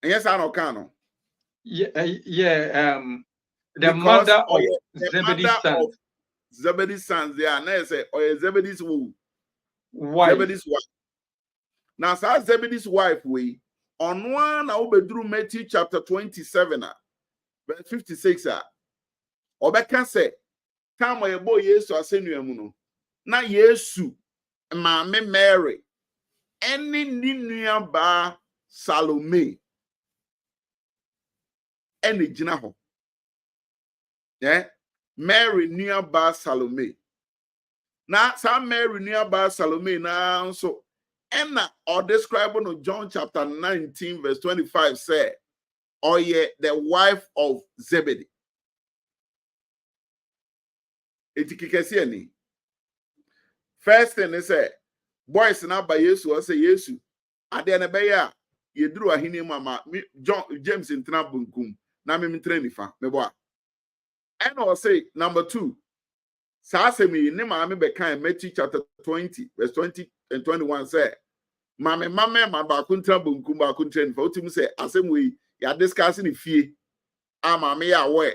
And yes, I know Kano. The Because mother of the Zebedee's mother sons. of Zebedee's sons, they are now say, or Zebedee's Wife. Zebedee's wife. Now, so Zebedee's wife, we on one, I will be through Matthew chapter 27, verse 56. Obeka say, time where boy Yesu asenu emuno. Na Yesu, Mame Mary, any nínú ba Salome, any jinaho. Yeah, Mary nua Salome. Na sa Mary nua Salome na so enna or describe no John chapter 19 verse 25 say, "Oh yeah, the wife of Zebedee." Etikikesi ani. First thing they say, boys na ba Yesu or say Yesu. Ade na be ya yeduru ahini mama John James ntina bunkum na me ntra nifa me boa. And or say number 2. Sasemi ne maame bekan Matthew chapter 20 verse 20 and 21 say, "Mame ma ba kuntra bunkum ba kuntra nifa." Otim say asem we ya discuss ni fie. A maame ya we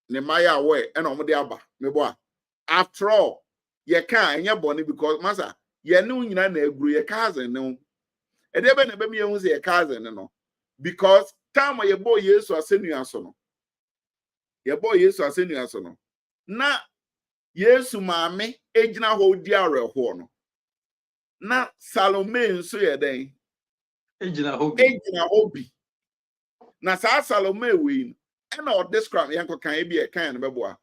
ne ma ya we e na omde aba me boa. After all, ye can enye boni because masa ye ne nyina na aguru ye cousin ne. E de be na be me hu say ye cousin ne no. Because time ye boy Yesu asenu aso no. Ye boy Yesu asenu aso no. Na Yesu maame ejina ho di areho no. Na Salome nso ye den. Ejina hobi. Na sa Salome we no. Na o describe yanko kan e bi e kan no beboa.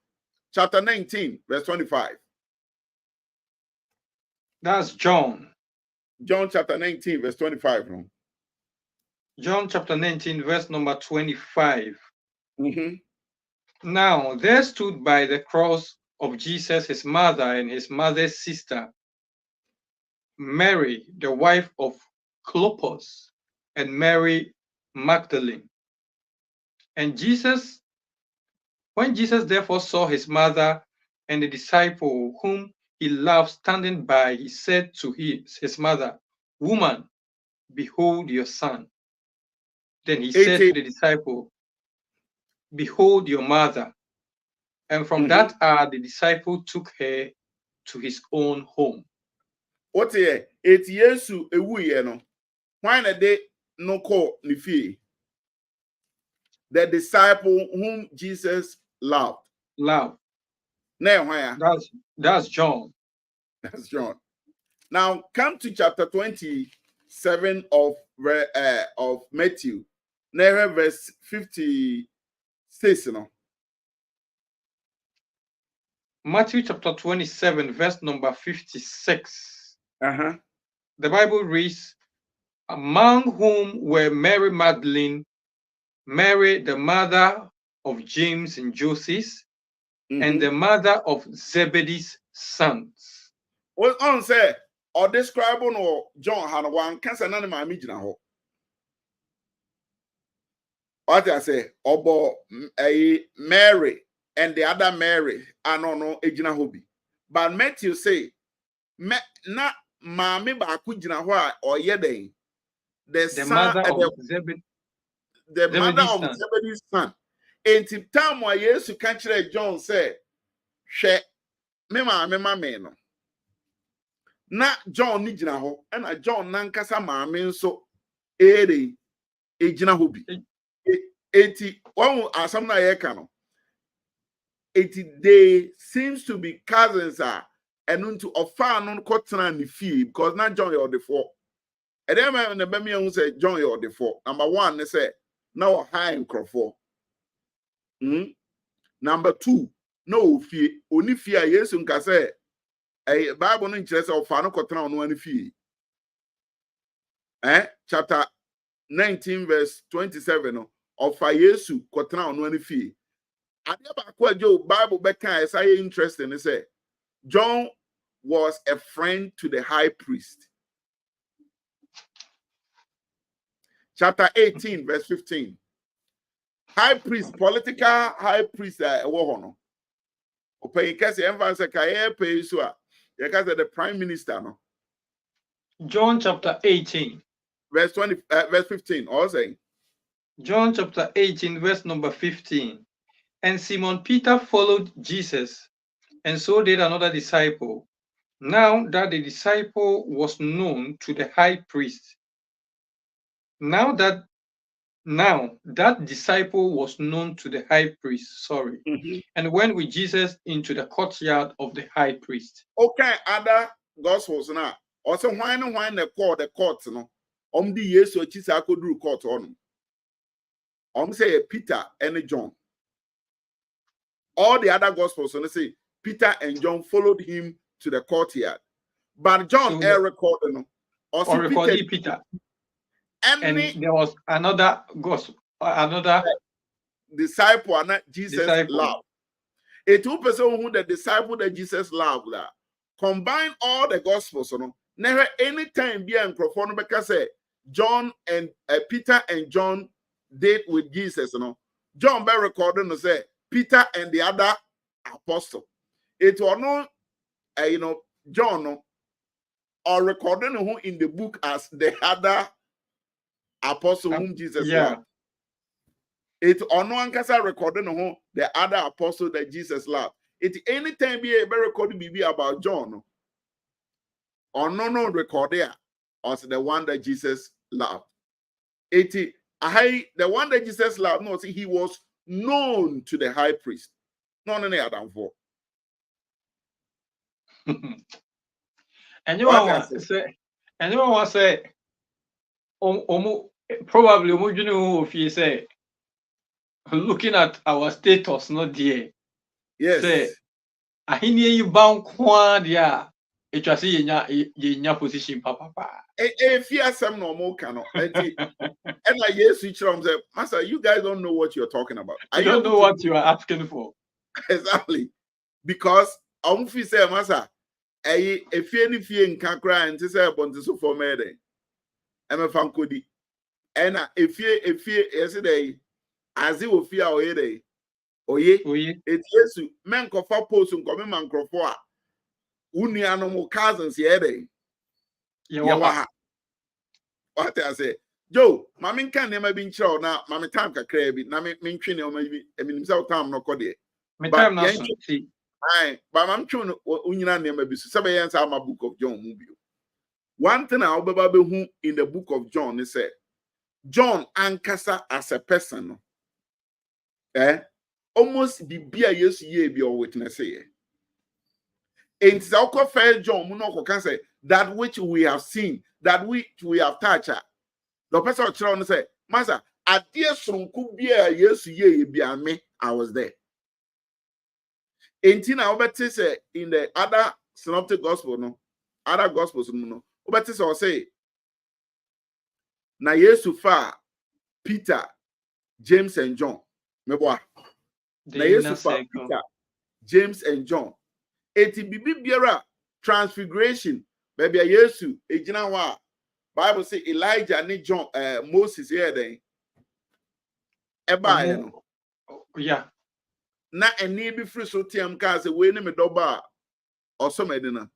Chapter 19 verse 25. That's John. John chapter 19 verse 25 no. John chapter 19 verse number 25. Mhm. Now there stood by the cross of Jesus his mother and his mother's sister, Mary, the wife of Clopas, and Mary Magdalene. And when Jesus therefore saw his mother and the disciple whom he loved standing by, he said to his mother, "Woman, behold your son." Then he said to the disciple, "Behold your mother." And from that hour, the disciple took her to his own home. What ye? It Yesu ewu ye no. Why na de no call ni fie? The disciple whom Jesus loved. Love. Now why? That's John. That's John. Now come to chapter 27 of Matthew. Now verse 56. No. Matthew chapter 27, verse number 56. Uh-huh. The Bible reads, "Among whom were Mary Magdalene, Mary the mother of James and Joseph, and the mother of Zebedee's sons." Well, on say or describe no John had one cancer none my imagine ho. What I say obo a Mary and the other Mary are no ejina hobby. But Matthew say na maame ba akujina ho a oye den. The mother of Zebedee's Zebedee's son. Enti time wa Yesu kan kire John say, "Hwe me maame no." Na John ni gina ho, na John nankasa maame nso ejina ho bi. Enti one asam na ye ka no. Enti they seems to be cousins and to offer no kotena ni fie because na John you the four. And then na be me hu say John you the four. Number 1 they say na high nkrofo. Number 2 no fie oni fie a Yesu nka say Bible no nkyerɛ sɛ ɔfa no kɔtena ɔno ani fie. Chapter 19 verse 27 no ɔfa Yesu kɔtena ɔno ani fie. Adeɛ baako a Bible bɛka ɛsɛ yɛ interesting ne sɛ John was a friend to the high priest. Chapter 18, verse 15. High priest, political high priest, the prime minister, no? John chapter 18. Verse 20, verse 15. Also, John chapter 18, verse number 15. And Simon Peter followed Jesus, and so did another disciple. Now that the disciple was known to the high priest, now that disciple was known to the high priest, and went with Jesus into the courtyard of the high priest. Okay, other gospels now. Also, why they call the court, no? The yes or chisa could do court on. Say Peter and John. All the other gospels, so they say Peter and John followed him to the courtyard. But John recorded, or recorded Peter. And there was another gospel, another disciple, and Jesus loved. A two person who the disciple that Jesus loved that combine all the gospels, never any time be a microphone because John and Peter and John did with Jesus, John by recording to say Peter and the other apostle. It was no, John or recording who in the book as the other apostle whom Jesus loved. It or no ankasa recording who the other apostle that Jesus loved. It anytime be a recording be about John or no recorder as the one that Jesus loved. The one that Jesus loved, no, see, he was known to the high priest. No, other for. And you want to say, probably, if you say, looking at our status, not dear. Yes. Say, I hear you bound quad, yeah. It was in your position, papa. If you have some normal canoe, and I yes, switch on say, Master, you guys don't know what you're talking about. I don't know what you are asking for. Exactly. Because I'm say, Master, if you in Kakra and to say about this for me, I'm a fan cody. And if you yesterday, as it will fear away day, it's yes, men cofa post and come man crofua. Uni animal cousins here day. What I say, Joe, Mammy can never be show now. Mammy time can crave it. Now, me train or maybe himself time no code. But I'm trying to Union never be 7 years out my book of John movie. One thing I'll be who in the book of John is said, John Ankasa as a person, almost be yes ye be your witness here. In South Fair John Munoko can say that which we have seen, that which we have touched. The person trying say, Master, at dear son could be a yes ye be a me. I was there. In say in the other synoptic gospel, no, other gospels, no, Obetis or say, na Yesu fa Peter, James and John. Meboa. Na Yesu fa Peter, James and John. Eti bibi biara transfiguration. Baby Yesu ejina wa. Bible say Elijah ni John Moses here then. Eba no. Yeah. Na eni bi free so tiam ka say we ni me doba oso medina.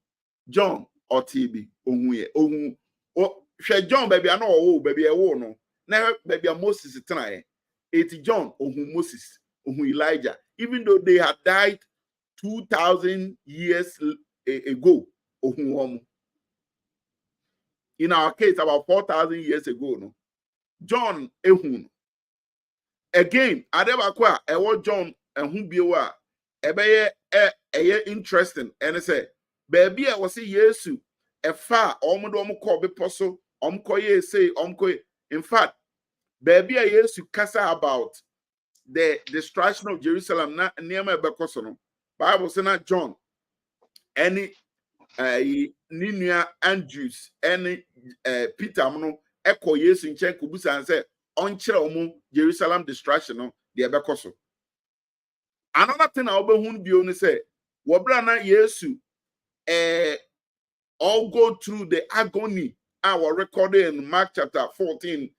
John or TB ohun ohun o hwe John baby ana owo baby e wo no. Na baby Moses try. Eti John ohun Moses ohun Elijah, even though they had died 2,000 years ago. In our case, about 4,000 years ago, no. John ehun. Again, adebakwa ewo John ehun biewa ebeye interesting and say baby I was say Yesu efa omodo omko beposo omko ye say omko. In fact, baby Yesu kasa about the destruction of Jerusalem na niema ebekoso no. Bible say na John any Ninua Andrews any Peter no eko Yesu nchen kubusa and say onkyere omo Jerusalem destruction no de ebekoso. Another thing I obehun bio ni say wobra na Yesu all go through the agony. Our recorded in Mark chapter 14,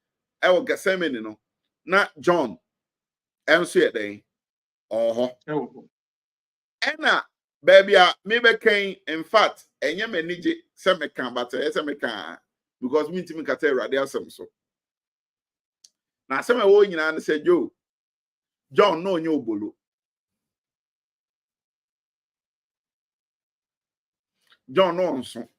our Gethsemane, you know, not John. I'm saying they. Oh, Anna, baby, maybe came. In fact, and you may need some can, but because me to me can tell radial some so. Now, some of you know, said, Yo, John, no, no, bolo. John, no, so.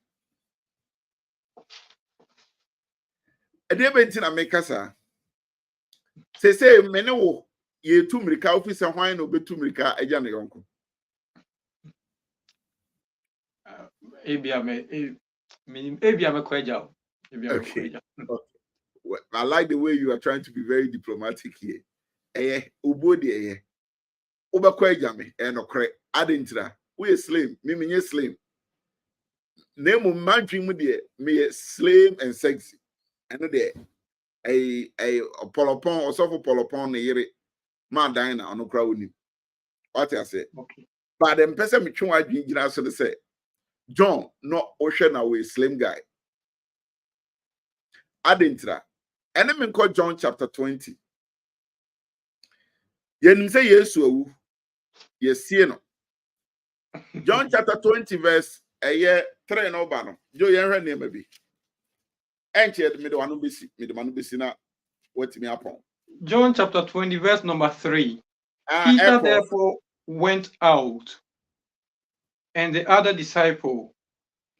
A day bentin a make us, say, many wo, ye 2 America office and wine over 2 America, a young uncle. Okay. Well, I like the way you are trying to be very diplomatic here. Ubodi Ubakweja and okre adintra. We slim, me slim. Name of my dream with me slim and sexy. And there a polopon or soft polopon yere man diner on crowd. What I say? Okay. But then person me try to say John, not ocean away slim guy. Adintra. And then call John chapter 20. Yen say yes so yes no. John chapter 20 verse 3 no ba no. Jo yen hwe ne ma bi. Enche me de wanu besi na wetimi apon. John chapter 20 verse number 3. Peter therefore went out and the other disciple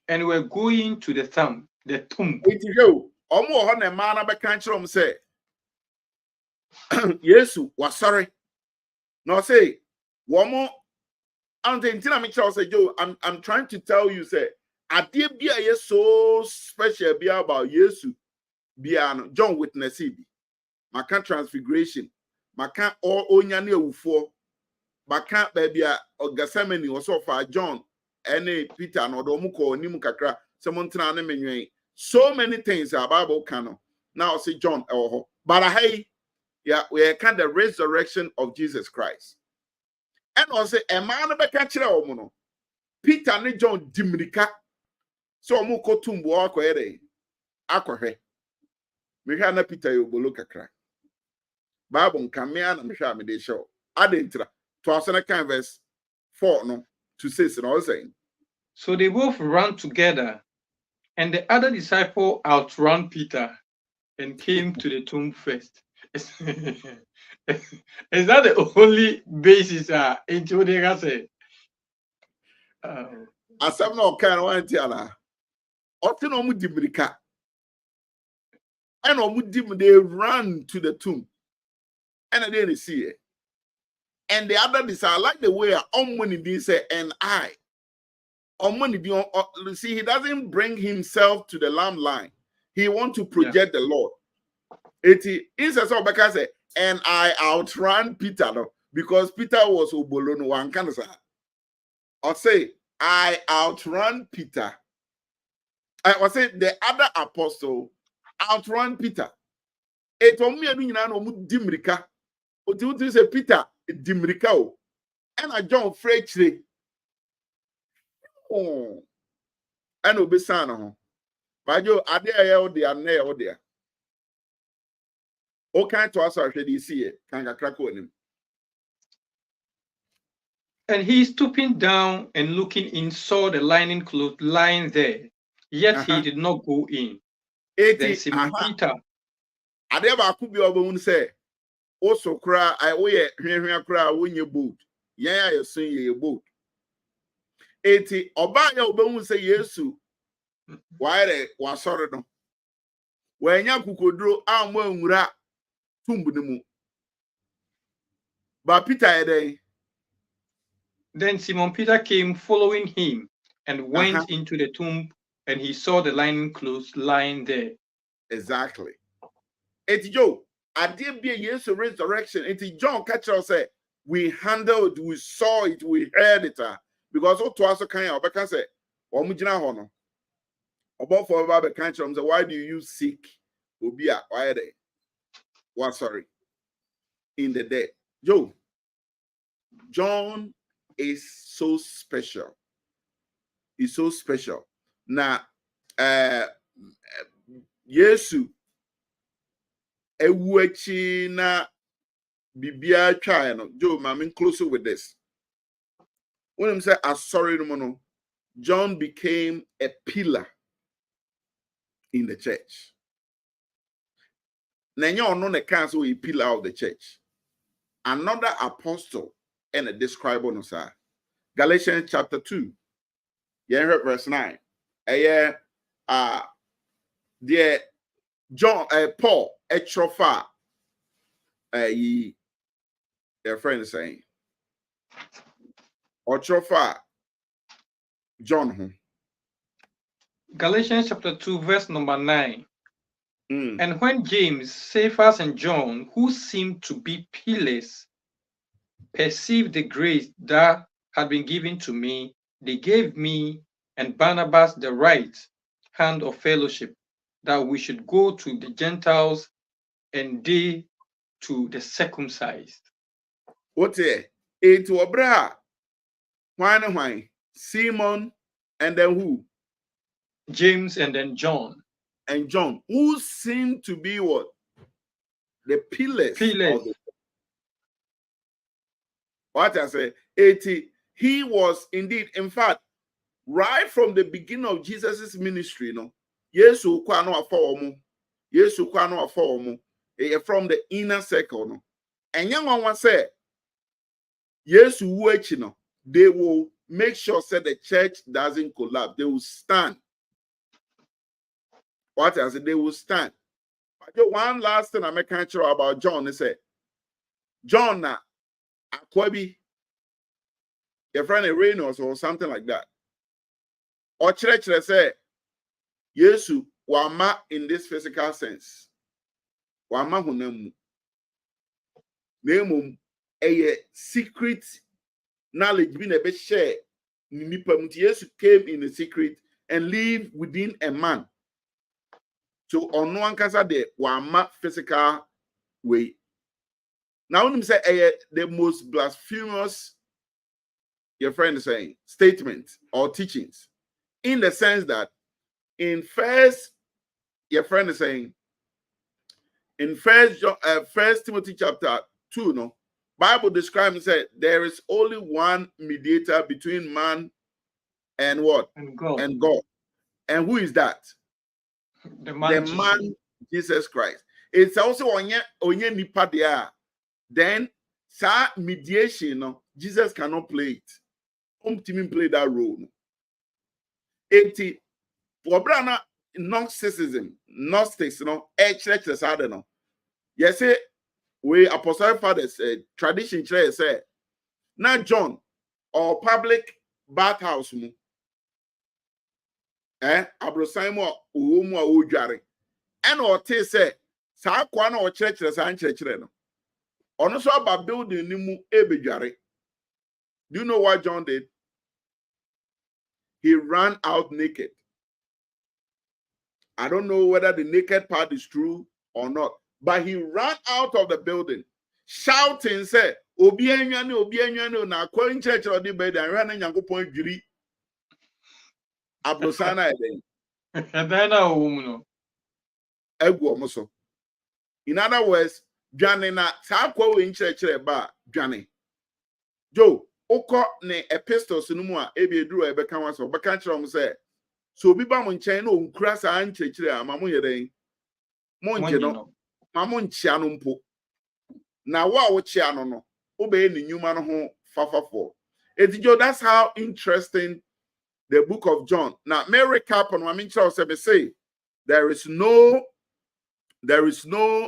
and were going to the tomb. Iti jo omo ho na ma na be kan kire say Yesu wasare. No say womo antentina me kire say Joe, I'm trying to tell you say ade bia ye so special bia about Yesu bia no John witness it. Maka transfiguration, maka all onyane ewufo, maka baby a Gethsemane also for John and Peter no do mu ko nim kakra semontena ne menwen. So many things the Bible canon. Now say John but hey, yeah, we can the resurrection of Jesus Christ. And also a man be kan kire omo no. Peter and John dimirika. So omo ko tumbo akoyere. Akohwe. Me hwa na Peter yobolo kakra. Bible kamea na me hwa me de show. Adentra. To asana kan verse 4 no to 6 no saying. So they both ran together, and the other disciple outran Peter and came to the tomb first. Is that the only basis into the say? Asam no kan wan ti ala. Ote no mu dimirika. And they ran to the tomb. And I didn't see it. And the other disciple, I like the way money did say, and I. See, he doesn't bring himself to the lamb line. He wants to project the Lord. It is so because and I outran Peter because Peter was Ubolono one can say. I'll say I outran Peter. I will say the other apostle outran Peter. It told me I didn't know dimrika. Otu say Peter dimrika o. And I John French. Oh, and obesana. Bajo ade aye ode ane ode. O kan to asa hwe di see kan kakra ko nim. And he stooping down and looking in saw the linen cloth lying there. Yet he did not go in. Then Simon Peter. Ade ba ku bi obun say o so kra I wo ye hwehwe kra wo nye boat. Yen aye so ye boat. Eti oba ya obun say Yesu why was sorry no. When ya kukodro amwa nwura tumbu ne mu. But Peter ede. Then Simon Peter came following him and went into the tomb, and he saw the linen clothes lying there. Exactly. It's Joe. I did be a year's resurrection. It's John Catcher said, we handled, we saw it, we heard it. Because all to us kind of because say, honor. About for about country, why do you seek Obia? Why are they? What sorry? In the dead. Joe. John is so special. is so special. Now, Yesu ewuachi na bibia twa no. Joe, I'm closer with this. When I'm saying sorry no, John became a pillar in the church. Nanya ono ne can so a pillar of the church. Another apostle and a describer no sir. Galatians chapter 2. Verse 9. Dear John Paul Etrofa your friend is saying Otrofa John. Galatians chapter 2, verse number 9. And when James, Cephas, and John, who seemed to be pillars, perceived the grace that had been given to me, they gave me and Barnabas the right hand of fellowship, that we should go to the Gentiles and they to the circumcised. What it Obra? Why? Simon and then who? James and then John. And John, who seemed to be what? The pillars. Of the, what I say, 80. He was indeed, in fact, right from the beginning of Jesus's ministry, you know, Yesu kwa no afọ Yesu kwa no afọ from the inner circle, no. And young one say, Yesu wuechi no, they will make sure that the church doesn't collapse. They will stand. What I say, they will stand. One last thing I'm making sure about John is say, John na akwabi, your friend Reynolds or something like that. Or church say, Yesu wama in this physical sense. Wama hunemu. Name a secret knowledge being a bit share. Yesu came in a secret and lived within a man. So on one kasa de wama physical way. Now when you say the most blasphemous, your friend is saying, statements or teachings, in the sense that in your friend is saying, in First Timothy chapter 2, no, Bible describes and said there is only one mediator between man and what? And God. And God. And who is that? The man Jesus Christ. It's also onye nipa there. Then mediation, no, Jesus cannot play it. Play that role. 80 for brana Gnosticism, Gnostics, no, church is hard, no. Yes, we apostle fathers tradition say now John or public bathhouse mu abrosaimo uwomu a odware and or te say sa kwa na o church sa nchurch no ono so aba building ni mu ebedware. Do you know what John did? He ran out naked. I don't know whether the naked part is true or not, but he ran out of the building shouting, say, Obi enwane na kwa church or the bed and ran Nyankopon dwiri abrosana eden. And then a woman. In other words, dwane na sa kwa we church ba dwane. Joe, oko ne epistles no mu a ebieduru e beka waso beka kire om say so obi ba mo nchen na onkura sa nchechire a mamo yeden mo nje no mamo nchia no mpo na wo chia no obe ni nyuma no ho fafafo etijo. That's how interesting the book of John. Now Mary cap on mami chira say there is no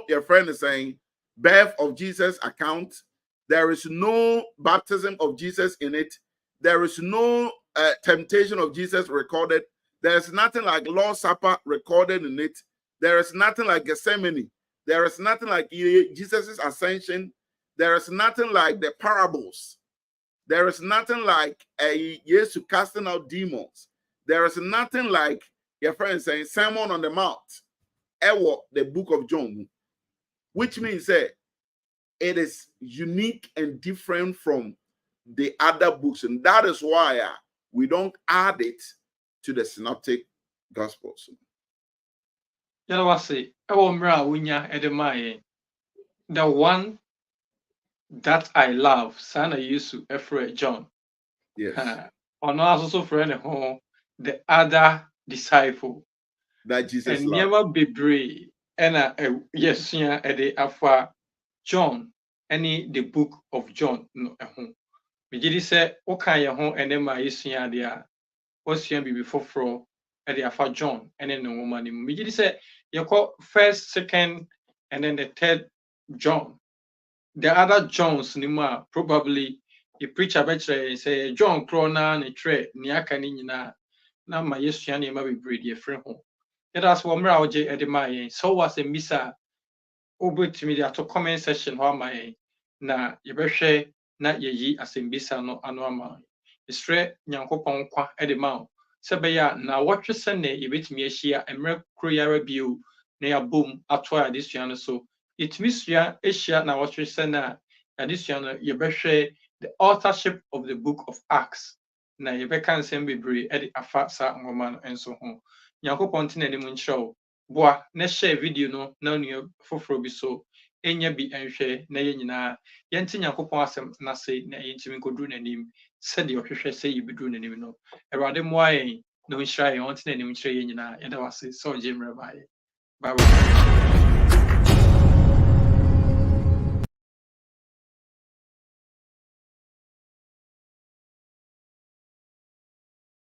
your friend is saying birth of Jesus account. There is no baptism of Jesus in it. There is no temptation of Jesus recorded. There is nothing like Lord's Supper recorded in it. There is nothing like Gethsemane. There is nothing like Jesus' ascension. There is nothing like the parables. There is nothing like Jesus casting out demons. There is nothing like your friend saying Sermon on the Mount. The book of John, which means it is unique and different from the other books, and that is why we don't add it to the Synoptic Gospels. Yellow was say, "Oh, Mra, Winya, Edemaye, the one that I love, Sana Yusu, Efre John." Yes. Or no, also friend home, the other disciple. That Jesus And loved. never be brave. And yes, yeah, at the Alpha John, any the book of John, no, me did say, okay, your home, and then my yes, yeah, there was here before for at the Alpha John, and then the woman. Me did say, you call first, second, and then the third John. The other Johns, Nima, probably the preacher better say, John Crona, and a tray, Niaka Nina, now my yes, yeah, never be brave, your friend home. That's what Mra at the my so was a missa over to me at a comment section while my na yebehwe na yeyi asembisa no anoma istre nyankopon kwa edema sebeya na wotwe sene yebetimi ahia emre kroyara bio na yabom ato adesua no so itimi sua ahia na wotwe sene adesua no yebehwe the authorship of the book of Acts na yebeka nsem bebre ede afa sa ngoma no enso ho nyankopon tena nim nkyerɛw boa na share video no na nua foforo bi so enya bi enhwɛ na yɛ nyinaa yɛnte nyankopɔn asɛm na se na yɛntimi nkoduru n'anim sɛdeɛ ɔhwehwɛ sɛ yɛbɛduru n'anim no awurade mmoa yɛn na ɔnhyira yɛn ɔnte n'anim nkyerɛ yɛn nyinaa yɛda wase sɛ ɔgye mmerɛ baayɛ bye bye